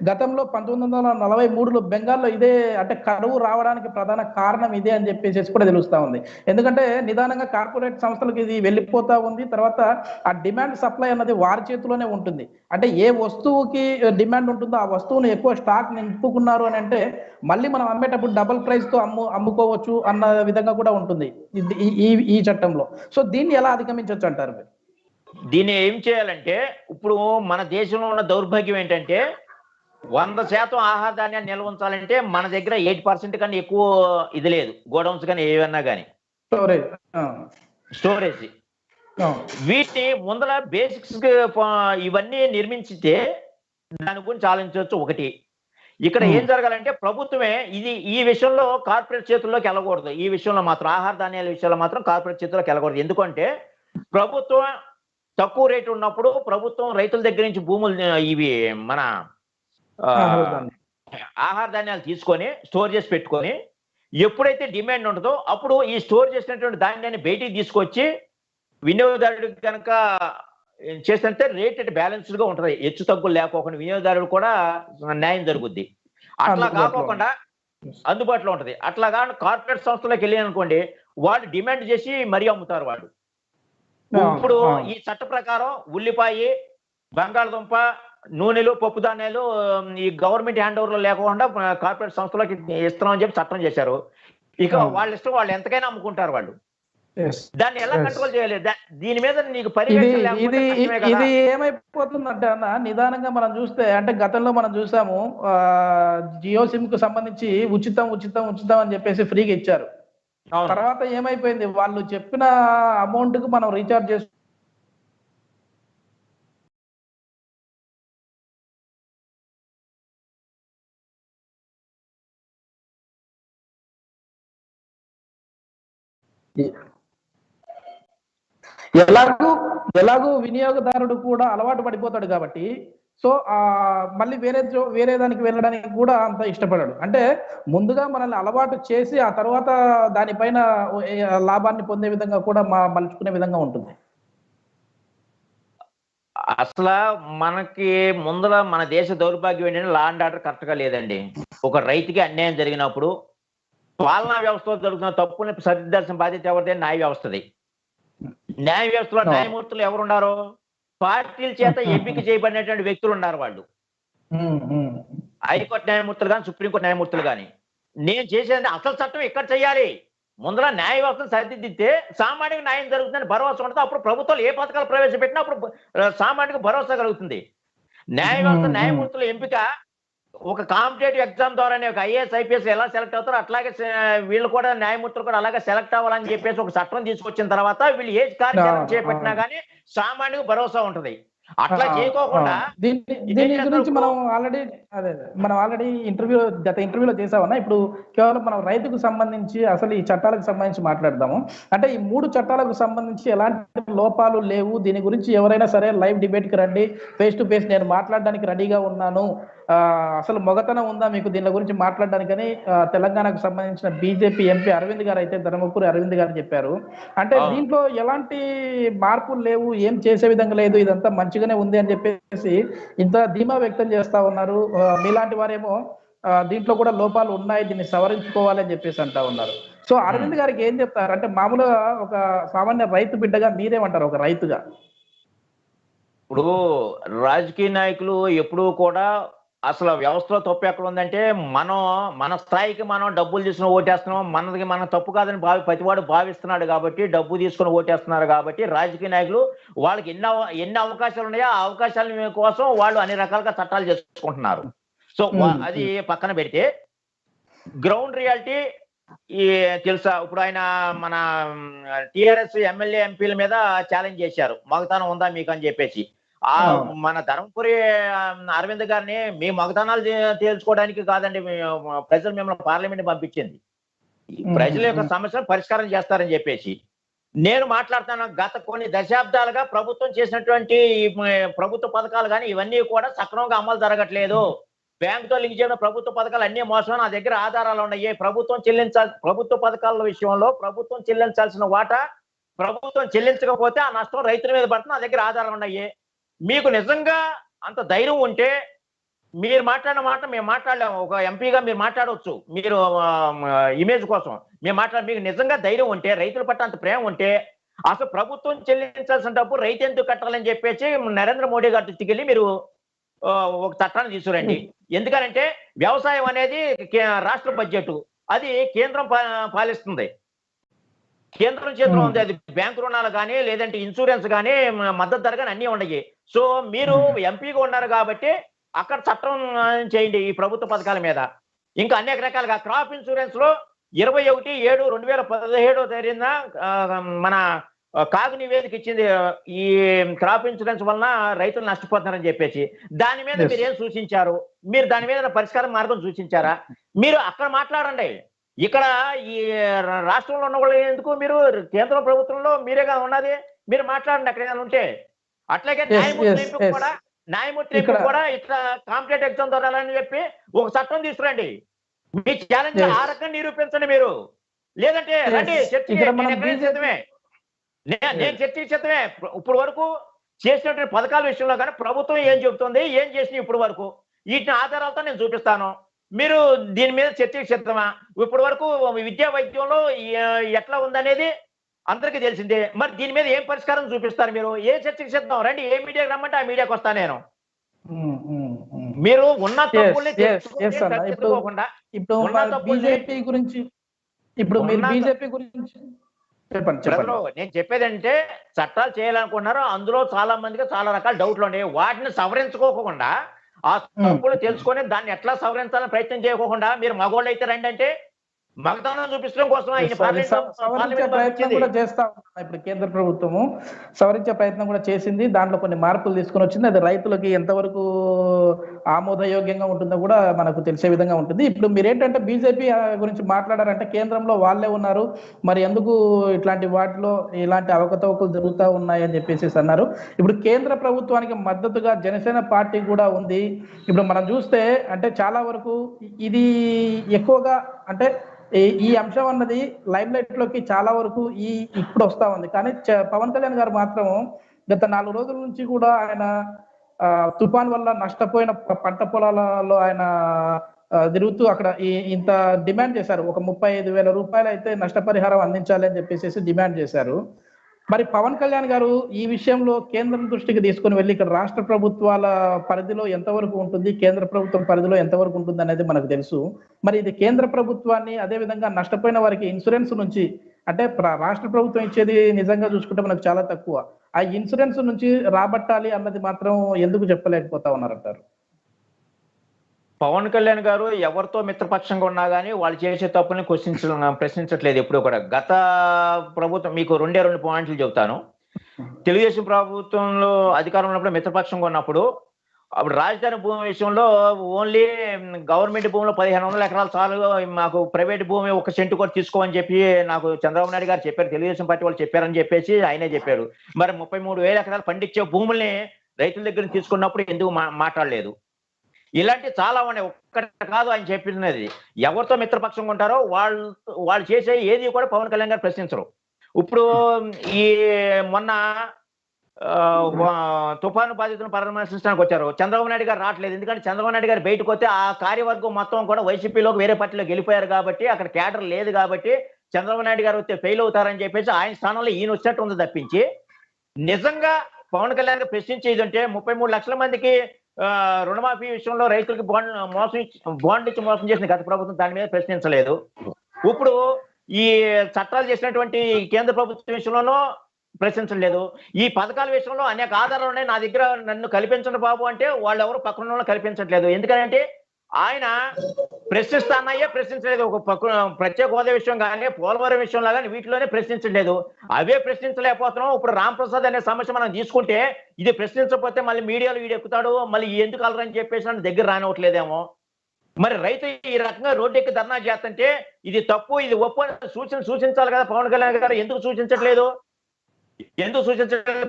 గతంలో 1943లో బెంగాల్లో ఇదే, అంటే కరువు రావడానికి ప్రధాన కారణం ఇదే అని చెప్పేసి కూడా తెలుస్తా ఉంది. ఎందుకంటే నిదానంగా కార్పొరేట్ సంస్థలకు ఇది వెళ్ళిపోతా ఉంది. తర్వాత ఆ డిమాండ్ సప్లై అన్నది వారి చేతిలోనే ఉంటుంది. అంటే ఏ వస్తువుకి డిమాండ్ ఉంటుందో ఆ వస్తువును ఎక్కువ స్టాక్ నింపుకున్నారు అని అంటే మళ్ళీ మనం అమ్మేటప్పుడు డబుల్ ప్రైస్ తో అమ్ముకోవచ్చు అన్న విధంగా కూడా ఉంటుంది ఈ చట్టంలో. సో దీన్ని ఎలా అధిగమించవచ్చు అంటారు మీరు? దీన్ని ఏం చేయాలంటే, ఇప్పుడు మన దేశంలో ఉన్న దౌర్భాగ్యం ఏంటంటే 100% ఆహార ధాన్యాన్ని నిల్వ ఉంచాలంటే మన దగ్గర 8% కన్నా ఎక్కువ ఇది లేదు, గోడౌన్స్ కానీ ఏవన్నా కానీ స్టోరేజ్. వీటిని ముందర బేసిక్స్ ఇవన్నీ నిర్మించితే దాని గురించి ఆలోచించవచ్చు. ఒకటి ఇక్కడ ఏం జరగాలంటే ప్రభుత్వమే ఈ విషయంలో కార్పొరేట్ చేతుల్లోకి వెళ్ళకూడదు. ఈ విషయంలో మాత్రం ఆహార ధాన్యాల విషయంలో మాత్రం కార్పొరేట్ చేతుల్లోకి వెళ్ళకూడదు. ఎందుకంటే ప్రభుత్వం తక్కువ రేటు ఉన్నప్పుడు ప్రభుత్వం రైతుల దగ్గర నుంచి భూములు ఇవి మన ఆహార ధాన్యాలు తీసుకొని స్టోర్ చేసి పెట్టుకొని ఎప్పుడైతే డిమాండ్ ఉంటుందో అప్పుడు ఈ స్టోర్ చేసినటువంటి ధాన్యాన్ని బయటికి తీసుకొచ్చి వినియోగదారుడికి కనుక చేస్తే రేట్ బ్యాలెన్స్డ్ గా ఉంటుంది, హెచ్చు తగ్గులు లేకోకుండా వినియోగదారుడు కూడా న్యాయం జరుగుద్ది. అట్లా కాకోకుండా అందుబాటులో ఉంటది. అట్లా కానీ కార్పొరేట్ సంస్థలకు వెళ్ళి అనుకోండి, వాళ్ళు డిమాండ్ చేసి మరీ అమ్ముతారు వాళ్ళు. ఇప్పుడు ఈ చట్ట ప్రకారం ఉల్లిపాయ, బంగాళదుంప, నూనెలు, పప్పు ధాన్యాలు ఈ గవర్నమెంట్ హ్యాండ్ ఓవర్ లో లేకుండా కార్పొరేట్ సంస్థలకి ఇస్తున్నామని చెప్పి చట్టం చేశారు. ఇక వాళ్ళ ఇష్టం, వాళ్ళు ఎంతకైనా అమ్ముకుంటారు వాళ్ళు. దాన్ని ఎలా కంట్రోల్ చేయాలి? దీని మీద నీకు ఇది ఏమైపోతుందంటే అన్న, నిదానంగా మనం చూస్తే, అంటే గతంలో మనం చూసాము జియో సిమ్ కు సంబంధించి ఉచితం ఉచితం ఉచితం అని చెప్పేసి ఫ్రీగా ఇచ్చారు. తర్వాత ఏమైపోయింది, వాళ్ళు చెప్పిన అమౌంట్ కు మనం రీఛార్జ్ చేసి ఎలాగూ వినియోగదారుడు కూడా అలవాటు పడిపోతాడు కాబట్టి, సో మళ్ళీ వేరే దానికి వెళ్ళడానికి కూడా అంత ఇష్టపడాడు. అంటే ముందుగా మనల్ని అలవాటు చేసి ఆ తర్వాత దానిపైన లాభాన్ని పొందే విధంగా కూడా మలుచుకునే విధంగా ఉంటుంది. అసలు మనకి ముందర మన దేశ దౌర్భాగ్యం ఏంటంటే లా అండ్ ఆర్డర్ కరెక్ట్ గా లేదండి. ఒక రైతుకి అన్యాయం జరిగినప్పుడు పాలనా వ్యవస్థలో జరుగుతున్న తప్పుల్ని సరిదిద్దాల్సిన బాధ్యత ఎవరిదే? న్యాయ వ్యవస్థది. న్యాయ వ్యవస్థలో న్యాయమూర్తులు ఎవరున్నారు? పార్టీల చేత ఎంపిక చేయబడినటువంటి వ్యక్తులు ఉన్నారు. వాళ్ళు హైకోర్టు న్యాయమూర్తులు కానీ, సుప్రీంకోర్టు న్యాయమూర్తులు కానీ. నేను చేసేది అసలు చట్టం ఇక్కడ చేయాలి. ముందర న్యాయ వ్యవస్థను సరిదిద్దితే సామాన్యుడికి న్యాయం జరుగుతుందని భరోసా ఉంటుంది. అప్పుడు ప్రభుత్వాలు ఏ పథకాలు ప్రవేశపెట్టినా అప్పుడు సామాన్యుడికి భరోసా కలుగుతుంది. న్యాయ వ్యవస్థ న్యాయమూర్తుల ఎంపిక ఒక కాంపిటేటివ్ ఎగ్జామ్ ద్వారానే ఒక ఐఏఎస్ ఐపీఎస్ ఎలా సెలెక్ట్ అవుతారో అట్లాగే వీళ్ళు కూడా న్యాయమూర్తులు కూడా అలాగే సెలెక్ట్ అవ్వాలని చెప్పేసి ఒక చట్టం తీసుకొచ్చిన తర్వాత వీళ్ళు ఏ కార్యాచరణ చేపట్టినా కానీ సామాన్యుడికి భరోసా ఉంటది. అట్లా చేయకోకుండా దీని గురించి మనం ఆల్రెడీ గత ఇంటర్వ్యూలో చేసామన్నా. ఇప్పుడు కేవలం మనం రైతుకు సంబంధించి అసలు ఈ చట్టాలకు సంబంధించి మాట్లాడదాము. అంటే ఈ 3 చట్టాలకు సంబంధించి ఎలాంటి లోపాలు లేవు, దీని గురించి ఎవరైనా సరే లైవ్ డిబేట్ కి రండి, ఫేస్ టు ఫేస్ నేను మాట్లాడడానికి రెడీగా ఉన్నాను, అసలు మొగతనం ఉందా మీకు దీని గురించి మాట్లాడడానికని తెలంగాణకు సంబంధించిన బీజేపీ ఎంపీ అరవింద్ గారు అయితే ధర్మపురి అరవింద్ గారు చెప్పారు. అంటే దీంట్లో ఎలాంటి మార్పులు లేవు, ఏం చేసే విధంగా లేదు, ఇదంతా మంచిగానే ఉంది అని చెప్పేసి ఇంత ధీమా వ్యక్తం చేస్తా ఉన్నారు. మీలాంటి వారేమో దీంట్లో కూడా లోపాలు ఉన్నాయి, దీన్ని సవరించుకోవాలి అని చెప్పేసి అంటా ఉన్నారు. సో అరవింద్ గారికి ఏం చెప్తారు? అంటే మామూలుగా ఒక సామాన్య రైతు బిడ్డగా మీరేమంటారు ఒక రైతుగా? ఇప్పుడు రాజకీయ నాయకులు ఎప్పుడూ కూడా అసలు వ్యవస్థలో తప్పు ఎక్కడ ఉందంటే మన స్థాయికి మనం డబ్బులు తీసుకుని ఓటేస్తున్నాం, మనది మన తప్పు కాదని ప్రతివాడు భావిస్తున్నాడు కాబట్టి డబ్బు తీసుకుని ఓటేస్తున్నారు కాబట్టి రాజకీయ నాయకులు వాళ్ళకి ఎన్ని అవకాశాలు ఉన్నాయో ఆ అవకాశాల కోసం వాళ్ళు అన్ని రకాలుగా చట్టాలు చేసుకుంటున్నారు. సో అది పక్కన పెడితే గ్రౌండ్ రియాలిటీ తెలుసా? ఇప్పుడు ఆయన మన టిఆర్ఎస్ ఎమ్మెల్యే ఎంపీల మీద ఛాలెంజ్ చేశారు, మగతనం ఉందా మీకు అని చెప్పేసి. మన ధర్మపురి అరవింద్ గారిని మీ మగతనాలు తేల్చుకోవడానికి కాదండి ప్రజలు మిమ్మల్ని పార్లమెంట్ పంపించింది, ప్రజల యొక్క సమస్యను పరిష్కారం చేస్తారని చెప్పేసి. నేను మాట్లాడుతాను, గత కొన్ని దశాబ్దాలుగా ప్రభుత్వం చేసినటువంటి ప్రభుత్వ పథకాలు కానీ ఇవన్నీ కూడా సక్రమంగా అమలు జరగట్లేదు. బ్యాంకుతో లింక్ చేయడం ప్రభుత్వ పథకాలు అన్ని మోసం, నా దగ్గర ఆధారాలు ఉన్నాయి. ప్రభుత్వ పథకాల విషయంలో ప్రభుత్వం చెల్లించాల్సిన వాటా ప్రభుత్వం చెల్లించకపోతే ఆ నష్టం రైతుల మీద పడుతుంది, నా దగ్గర ఆధారాలు ఉన్నాయి. మీకు నిజంగా అంత ధైర్యం ఉంటే మీరు మాట్లాడిన మాట మేము మాట్లాడలేము, ఒక ఎంపీగా మీరు మాట్లాడవచ్చు, మీరు ఇమేజ్ కోసం మేము మీకు నిజంగా ధైర్యం ఉంటే, రైతుల పట్ల అంత ప్రేమ ఉంటే అసలు ప్రభుత్వం చెల్లించాల్సిన డబ్బు రైతు ఎందుకు కట్టాలని చెప్పేసి నరేంద్ర మోడీ గారి దృష్టికి వెళ్ళి మీరు ఒక చట్టాన్ని తీసుకురండి. ఎందుకంటే వ్యవసాయం అనేది రాష్ట్ర బడ్జెట్, అది కేంద్రం పాలిస్తుంది, కేంద్రం చేతిలో ఉంది. అది బ్యాంకు రుణాలు కానీ లేదంటే ఇన్సూరెన్స్ కానీ మద్దతు ధర కానీ అన్నీ ఉన్నాయి. సో మీరు ఎంపీగా ఉన్నారు కాబట్టి అక్కడ చట్టం చేయండి ఈ ప్రభుత్వ పథకాల మీద. ఇంకా అనేక రకాలుగా క్రాప్ ఇన్సూరెన్స్ లో 21/7/2017 తేదీన మన కాగు నివేదిక ఇచ్చింది, ఈ క్రాప్ ఇన్సూరెన్స్ వలన రైతులు నష్టపోతున్నారని చెప్పేసి. దాని మీద మీరు ఏం సూచించారు? మీరు దాని మీద పరిష్కార మార్గం సూచించారా? మీరు అక్కడ మాట్లాడండి. ఇక్కడ ఈ రాష్ట్రంలో ఉన్న వాళ్ళు ఎందుకు, మీరు కేంద్ర ప్రభుత్వంలో మీరేగా ఉన్నది, మీరు మాట్లాడండి అక్కడ ఉంటే. అట్లాగే న్యాయమూర్తి కూడా ఇట్లా కాంపిటేటివ్ ఎగ్జామ్ దొరాలని చెప్పి ఒక చట్టం తీసుకురండి. మీ ఛాలెంజ్ ఆ రకంగా నిరూపించండి మీరు. లేదంటే రండి చర్చమే, నేను చర్చకి సిద్ధమే. ఇప్పుడు వరకు చేసినటువంటి పథకాల విషయంలో కానీ ప్రభుత్వం ఏం చెబుతుంది, ఏం చేసినా ఇప్పుడు వరకు వీటిని ఆధారాలతో నేను చూపిస్తాను. మీరు దీని మీద చర్చకి సిద్ధమా? ఇప్పటి వరకు విద్యా వైద్యంలో ఎట్లా ఉందనేది అందరికీ తెలిసిందే. మరి దీని మీద ఏం పరిష్కారం చూపిస్తారు మీరు? ఏ చర్చకి సిద్ధం? రండి, ఏ మీడియాకి రమ్మంటే ఆ మీడియాకి వస్తా నేను. మీరు ఉన్న తప్పుల్ని తెలుసుకోకుండా బీజేపీ గురించి నేను చెప్పేదంటే చట్టాలు చేయాలనుకున్నారు, అందులో చాలా మందికి చాలా రకాల డౌట్లు ఉన్నాయి. వాటిని సవరించుకోకుండా ఆ తప్పులు తెలుసుకొని దాన్ని ఎట్లా సవరించాలని ప్రయత్నం చేయకోకుండా మీరు మగోళ్ళు అయితే రండి అంటే మగతనం చూపించడం కోసం సవరించే ప్రయత్నం కూడా చేస్తా ఉన్నాం. ఇప్పుడు కేంద్ర ప్రభుత్వము సవరించే ప్రయత్నం కూడా చేసింది, దాంట్లో కొన్ని మార్పులు తీసుకొని వచ్చింది. అది రైతులకి ఎంతవరకు ఆమోదయోగ్యంగా ఉంటుందో కూడా మనకు తెలిసే విధంగా ఉంటుంది. ఇప్పుడు మీరేంటంటే బీజేపీ గురించి మాట్లాడారంటే కేంద్రంలో వాళ్ళే ఉన్నారు, మరి ఎందుకు ఇట్లాంటి వాటిలో ఇలాంటి అవకతవకలు జరుగుతూ ఉన్నాయి అని చెప్పేసి అన్నారు. ఇప్పుడు కేంద్ర ప్రభుత్వానికి మద్దతుగా జనసేన పార్టీ కూడా ఉంది. ఇప్పుడు మనం చూస్తే అంటే చాలా వరకు ఇది ఎక్కువగా అంటే ఈ అంశం అన్నది లైమ్ లైట్ లోకి చాలా వరకు ఇప్పుడు వస్తా ఉంది. కానీ పవన్ కళ్యాణ్ గారు మాత్రం గత 4 రోజుల నుంచి కూడా ఆయన తుఫాన్ వల్ల నష్టపోయిన పంట పొలాలలో ఆయన తిరుగుతూ అక్కడ ఇంత డిమాండ్ చేశారు. ఒక 35,000 రూపాయలు అయితే నష్టపరిహారం అందించాలి అని చెప్పేసి డిమాండ్ చేశారు. మరి పవన్ కళ్యాణ్ గారు ఈ విషయంలో కేంద్రం దృష్టికి తీసుకొని వెళ్ళి ఇక్కడ రాష్ట్ర ప్రభుత్వాల పరిధిలో ఎంతవరకు ఉంటుంది, కేంద్ర ప్రభుత్వం పరిధిలో ఎంతవరకు ఉంటుంది అనేది మనకు తెలుసు. మరి ఇది కేంద్ర ప్రభుత్వాన్ని, అదే విధంగా నష్టపోయిన వారికి ఇన్సూరెన్స్ నుంచి, అంటే రాష్ట్ర ప్రభుత్వం ఇచ్చేది నిజంగా చూసుకుంటే మనకు చాలా తక్కువ, ఆ ఇన్సూరెన్స్ నుంచి రాబట్టాలి అన్నది మాత్రం ఎందుకు చెప్పలేకపోతా ఉన్నారంటారు? పవన్ కళ్యాణ్ గారు ఎవరితో మిత్రపక్షంగా ఉన్నా కానీ వాళ్ళు చేసే తప్పుని ప్రశ్నించట్లేదు ఎప్పుడు కూడా. గత ప్రభుత్వం మీకు రెండు పాయింట్లు చెబుతాను. తెలుగుదేశం ప్రభుత్వంలో అధికారంలో ఉన్నప్పుడు మిత్రపక్షంగా ఉన్నప్పుడు అప్పుడు రాజధాని భూమి విషయంలో ఓన్లీ గవర్నమెంట్ భూమిలో 1500 ఎకరాలు చాలు, మాకు ప్రైవేట్ భూమి 1 సెంటు కూడా తీసుకోమని చెప్పి నాకు చంద్రబాబు నాయుడు గారు చెప్పారు. తెలుగుదేశం పార్టీ వాళ్ళు చెప్పారని చెప్పేసి ఆయనే చెప్పారు. మరి 33,000 ఎకరాలు పండించే భూముల్ని రైతుల దగ్గర తీసుకున్నప్పుడు ఎందుకు మాట్లాడలేదు? ఇలాంటి చాలా ఉన్నాయి. ఒక్కటి కాదు ఆయన చెప్పినది. ఎవరితో మిత్రపక్షంగా ఉంటారో వాళ్ళు చేసే ఏది కూడా పవన్ కళ్యాణ్ గారు ప్రశ్నించరు. ఇప్పుడు ఈ మొన్న తుఫాను బాధితులను పరామర్శించడానికి వచ్చారు. చంద్రబాబు నాయుడు గారు రావట్లేదు. ఎందుకంటే చంద్రబాబు నాయుడు గారు బయటకు వస్తే ఆ కార్యవర్గం మొత్తం కూడా వైసీపీలోకి వేరే పార్టీలోకి వెళ్ళిపోయారు కాబట్టి, అక్కడ క్యాడర్ లేదు కాబట్టి చంద్రబాబు నాయుడు గారు వస్తే ఫెయిల్ అవుతారని చెప్పేసి ఆయన స్థానంలో ఈయన వచ్చినట్టు ఉంది తప్పించి, నిజంగా పవన్ కళ్యాణ్ గారు ప్రశ్నించేది అంటే 33 లక్షల మందికి రుణమాఫీ విషయంలో రైతులకి బాండ్ ఇచ్చి మోసం చేసిన గత ప్రభుత్వం దాని మీద ప్రశ్నించలేదు. ఇప్పుడు ఈ చట్టాలు చేసినటువంటి కేంద్ర ప్రభుత్వం విషయంలోనూ ప్రశ్నించలేదు. ఈ పథకాల విషయంలో అనేక ఆధారాలు ఉన్నాయి, నా దగ్గర నన్ను కల్పించండి బాబు అంటే వాళ్ళు ఎవరు పక్కన కల్పించట్లేదు. ఎందుకంటే ఆయన ప్రశ్నిస్తానయ్యే ప్రశ్నించలేదు. ఒక ప్రత్యేక హోదా విషయం కానీ, పోలవరం విషయంలో కానీ వీటిలోనే ప్రశ్నించలేదు. అవే ప్రశ్నించలేకపోతున్నాం. ఇప్పుడు రాంప్రసాద్ అనే సమస్య మనం తీసుకుంటే ఇది ప్రశ్నించకపోతే మళ్ళీ మీడియాలో వీడు ఎక్కుతాడు, మళ్ళీ ఎందుకు అలరని చెప్పేసి నన్ను దగ్గర రానివ్వట్లేదేమో. మరి రైతు ఈ రకంగా రోడ్డు ఎక్కి ధర్నా చేస్తుంటే ఇది తప్పు, ఇది ఒప్పు సూచించాలి కదా పవన్ కళ్యాణ్ గారు. ఎందుకు సూచించట్లేదు?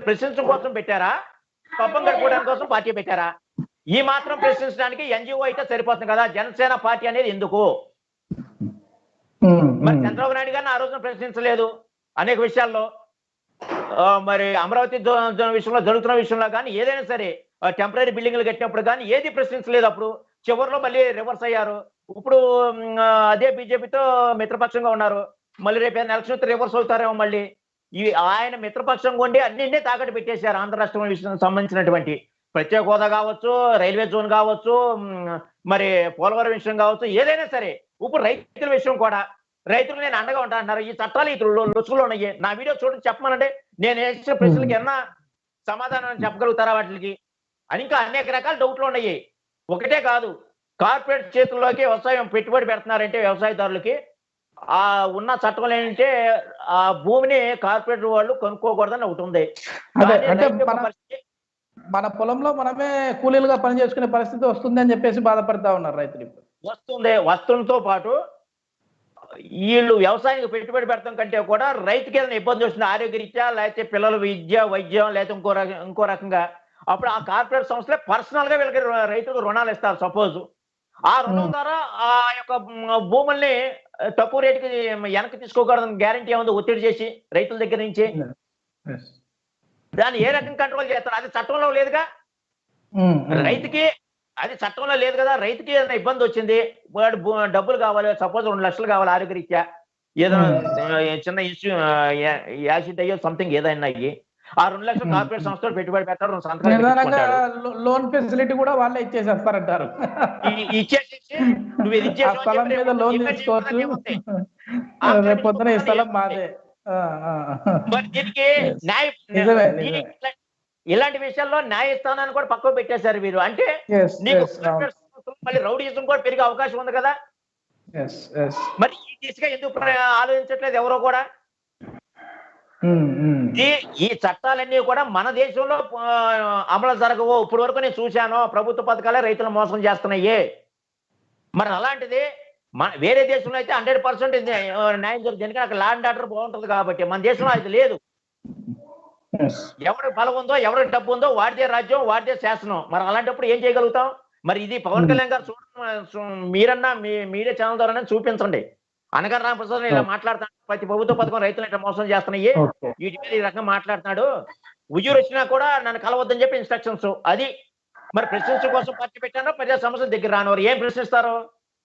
ప్రశ్నించడం కోసం పెట్టారా? పబ్బం గడుపుకోవడానికి కోసం పార్టీ పెట్టారా? ఈ మాత్రం ప్రశ్నించడానికి ఎన్జిఓ అయితే సరిపోతుంది కదా, జనసేన పార్టీ అనేది ఎందుకు? మరి చంద్రబాబు నాయుడు గారిని ఆ రోజున ప్రశ్నించలేదు అనేక విషయాల్లో. మరి అమరావతి విషయంలో జరుగుతున్న విషయంలో కానీ, ఏదైనా సరే టెంపరీ బిల్డింగ్లు కట్టినప్పుడు కానీ ఏది ప్రశ్నించలేదు. అప్పుడు చివరిలో మళ్ళీ రివర్స్ అయ్యారు. ఇప్పుడు అదే బీజేపీతో మిత్రపక్షంగా ఉన్నారు. మళ్ళీ రేపు ఎలక్షన్ రివర్స్ అవుతారేమో. మళ్ళీ ఆయన మిత్రపక్షంగా ఉండి అన్నింటినీ తాకట్టు పెట్టేశారు. ఆంధ్ర రాష్ట్రం విషయం సంబంధించినటువంటి ప్రత్యేక హోదా కావచ్చు, రైల్వే జోన్ కావచ్చు, మరి పోలవరం విషయం కావచ్చు, ఏదైనా సరే. ఇప్పుడు రైతుల విషయం కూడా, రైతులు నేను అండగా ఉంటా అంటున్నారు. ఈ చట్టాలు ఇతరులు రుచులు ఉన్నాయి. నా వీడియో చూడండి, చెప్పమనండి. నేను వేసిన ప్రశ్నలకి ఏమన్నా సమాధానం చెప్పగలుగుతారా వాటికి అని ఇంకా అనేక రకాల డౌట్లు ఉన్నాయి. ఒకటే కాదు, కార్పొరేట్ చేతుల్లోకి వ్యవసాయం పెట్టుబడి పెడుతున్నారంటే వ్యవసాయదారులకి ఆ ఉన్న చట్టం ఏంటంటే ఆ భూమిని కార్పొరేట్ వాళ్ళు కొనుక్కోకూడదని ఒకటి ఉంది. మన పొలంలో మనమే కూలీలుగా పని చేసుకునే పరిస్థితి వస్తుంది అని చెప్పేసి బాధపడతా ఉన్నారు రైతులు. వస్తుంతో పాటు వీళ్ళు వ్యవసాయానికి పెట్టుబడి పెడతాం కంటే కూడా రైతుకి ఏదైనా ఇబ్బంది వస్తుంది, ఆరోగ్యరీత్యా, లేకపోతే పిల్లల విద్య, వైద్యం, లేకపోతే ఇంకో రకంగా, అప్పుడు ఆ కార్పొరేట్ సంస్థలే పర్సనల్ గా వీళ్ళకి రైతులకు రుణాలు ఇస్తారు. సపోజ్ ఆ రుణం ద్వారా ఆ యొక్క భూముల్ని తక్కువ రేటుకి వెనక్కి తీసుకోకూడదని గ్యారంటీ ఏముంది ఒత్తిడి చేసి రైతుల దగ్గర నుంచి? దాన్ని ఏ రకంగా కంట్రోల్ చేస్తారు? అది చట్టంలో లేదుగా. రైతుకి అది చట్టంలో లేదు కదా. రైతుకి ఏదైనా ఇబ్బంది వచ్చింది, వాడు డబ్బులు కావాలి, సపోజ్ 2 లక్షలు కావాలి ఆరోగ్యరీత్యా, ఏదైనా చిన్న ఇష్యూ యాక్సిడెంట్ అయ్యో సంథింగ్ ఏదైనా అయ్యి ఆ 2 లక్షలు కార్పొరేట్ సంస్థలు పెట్టుబడి పెట్టారు. లోన్ ఫెసిలిటీ కూడా వాళ్ళే ఇచ్చేసేస్తారంటారు. ఇచ్చేసేసి నువ్వు ఇది స్థలం మీద లోన్ తీసుకోవచ్చు, రేపు పొద్దున ఈ స్థలం మాదే. మరి దీనికి ఇలాంటి విషయాల్లో న్యాయస్థానాన్ని కూడా పక్కకు పెట్టేశారు వీరు. అంటే నీకు మళ్ళీ రౌడీజం కూడా పెరిగే అవకాశం ఉంది కదా. మరి ఈ దిశగా ఎందుకు ఆలోచించట్లేదు ఎవరో కూడా? ఈ చట్టాలన్నీ కూడా మన దేశంలో అమలు జరగవు. ఇప్పటి వరకు నేను చూశాను, ప్రభుత్వ పథకాలే రైతులు మోసం చేస్తున్నాయి. మరి అలాంటిది వేరే దేశంలో అయితే 100% న్యాయం జరుగుతుంది. ఎందుకంటే అక్కడ లా అండ్ ఆర్డర్ బాగుంటుంది కాబట్టి. మన దేశంలో అది లేదు. ఎవరికి బలం ఉందో, ఎవరికి డబ్బు ఉందో వాడిదే రాజ్యం, వాడిదే శాసనం. మరి అలాంటప్పుడు ఏం చేయగలుగుతాం? మరి ఇది పవన్ కళ్యాణ్ గారు మీరన్నా మీడియా ఛానల్ ద్వారా చూపించండి. అనగా రామప్రసాద్ ఇలా మాట్లాడుతున్నాడు, ప్రతి ప్రభుత్వ పథకం రైతులు ఇట్లా మోసం చేస్తున్నాయి, వీటి మీద ఈ రకంగా మాట్లాడుతున్నాడు, ఉయ్యూరు వచ్చినా కూడా నన్ను కలవద్దని చెప్పి ఇన్స్ట్రక్షన్స్. అది మరి ప్రశ్నించడం కోసం పార్టీ పెట్టారో ప్రజా సమస్యల దగ్గర రానివారు ఏం ప్రశ్నిస్తారు?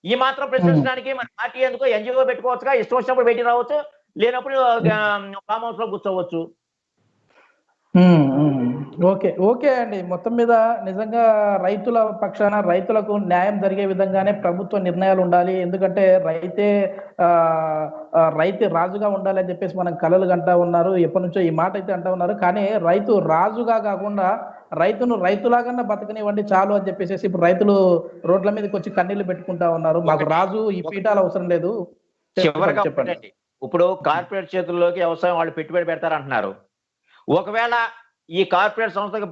ఈ మాత్రం ప్రశ్నించడానికి మన పార్టీ ఎందుకు ఎన్జిఓ పెట్టుకోవచ్చుగా, ఇష్టం వచ్చినప్పుడు పెట్టి రావచ్చు, లేనప్పుడు ఫామ్ హౌస్ లో కూర్చోవచ్చు. ఓకే ఓకే అండి. మొత్తం మీద నిజంగా రైతుల పక్షాన రైతులకు న్యాయం జరిగే విధంగానే ప్రభుత్వ నిర్ణయాలు ఉండాలి. ఎందుకంటే రైతే రాజుగా ఉండాలి అని చెప్పేసి మనం కలలు కంటా ఉన్నారు. ఎప్పటి నుంచో ఈ మాట అయితే అంటా ఉన్నారు. కానీ రైతు రాజుగా కాకుండా రైతును రైతులాగన్నా బతకనివ్వండి చాలు అని చెప్పేసి ఇప్పుడు రైతులు రోడ్ల మీదకి వచ్చి కన్నీళ్లు పెట్టుకుంటా ఉన్నారు. మాకు రాజు ఈ పీఠాలు అవసరం లేదు. చివరిగా చెప్పండి. ఇప్పుడు కార్పొరేట్ చేతుల్లోకి వ్యవసాయం వాళ్ళు పెట్టుబడి పెడతారంటున్నారు. ఒకవేళ ఈ కార్పొరేట్ సంస్థకి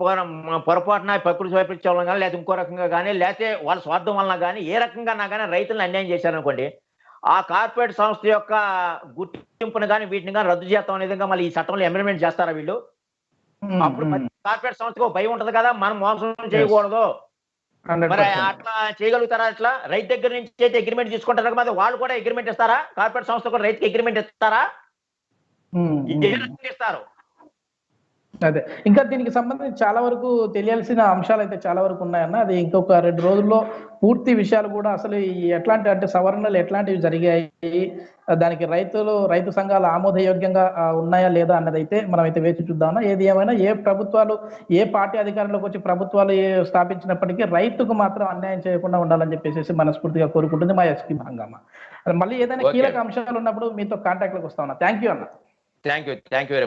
పొరపాటున ప్రకృతి వైపరీత్యం వల్ల కానీ, లేకపోతే ఇంకో రకంగా కానీ, లేకపోతే వాళ్ళ స్వార్థం వలన కానీ, ఏ రకంగా కానీ రైతులను అన్యాయం చేశారనుకోండి, ఆ కార్పొరేట్ సంస్థ యొక్క గుర్తింపును కానీ వీటిని కానీ రద్దు చేస్తాం అనే విధంగా మళ్ళీ ఈ చట్టంలో అమెండ్మెంట్ చేస్తారా వీళ్ళు? అప్పుడు కార్పొరేట్ సంస్థకు భయం ఉంటది కదా, మనం మోసం చేయకూడదు. మరి అట్లా చేయగలుగుతారా? అట్లా రైతు దగ్గర నుంచి అయితే అగ్రిమెంట్ తీసుకుంటారు కదా, వాళ్ళు కూడా అగ్రిమెంట్ ఇస్తారా? కార్పొరేట్ సంస్థ కూడా రైతుకి అగ్రిమెంట్ ఇస్తారా? ఏ రకంగా ఇస్తారు? అదే ఇంకా దీనికి సంబంధించి చాలా వరకు తెలియాల్సిన అంశాలు అయితే చాలా వరకు ఉన్నాయన్న. అది ఇంకొక 2 రోజుల్లో పూర్తి విషయాలు కూడా అసలు ఎట్లాంటి అంటే సవరణలు ఎట్లాంటివి జరిగాయి, దానికి రైతు సంఘాలు ఆమోదయోగ్యంగా ఉన్నాయా లేదా అన్నది అయితే మనం అయితే వేచి చూద్దామన్నా. ఏది ఏమైనా ఏ పార్టీ అధికారంలోకి వచ్చి ప్రభుత్వాలు స్థాపించినప్పటికీ రైతుకు మాత్రం అన్యాయం చేయకుండా ఉండాలని చెప్పేసి మనస్ఫూర్తిగా కోరుకుంటుంది మా ఎస్పీ హంగామా. మళ్ళీ ఏదైనా కీలక అంశాలు ఉన్నప్పుడు మీతో కాంటాక్ట్ లోకి వస్తా ఉన్నా. థ్యాంక్ యూ అన్న. Thank you very much.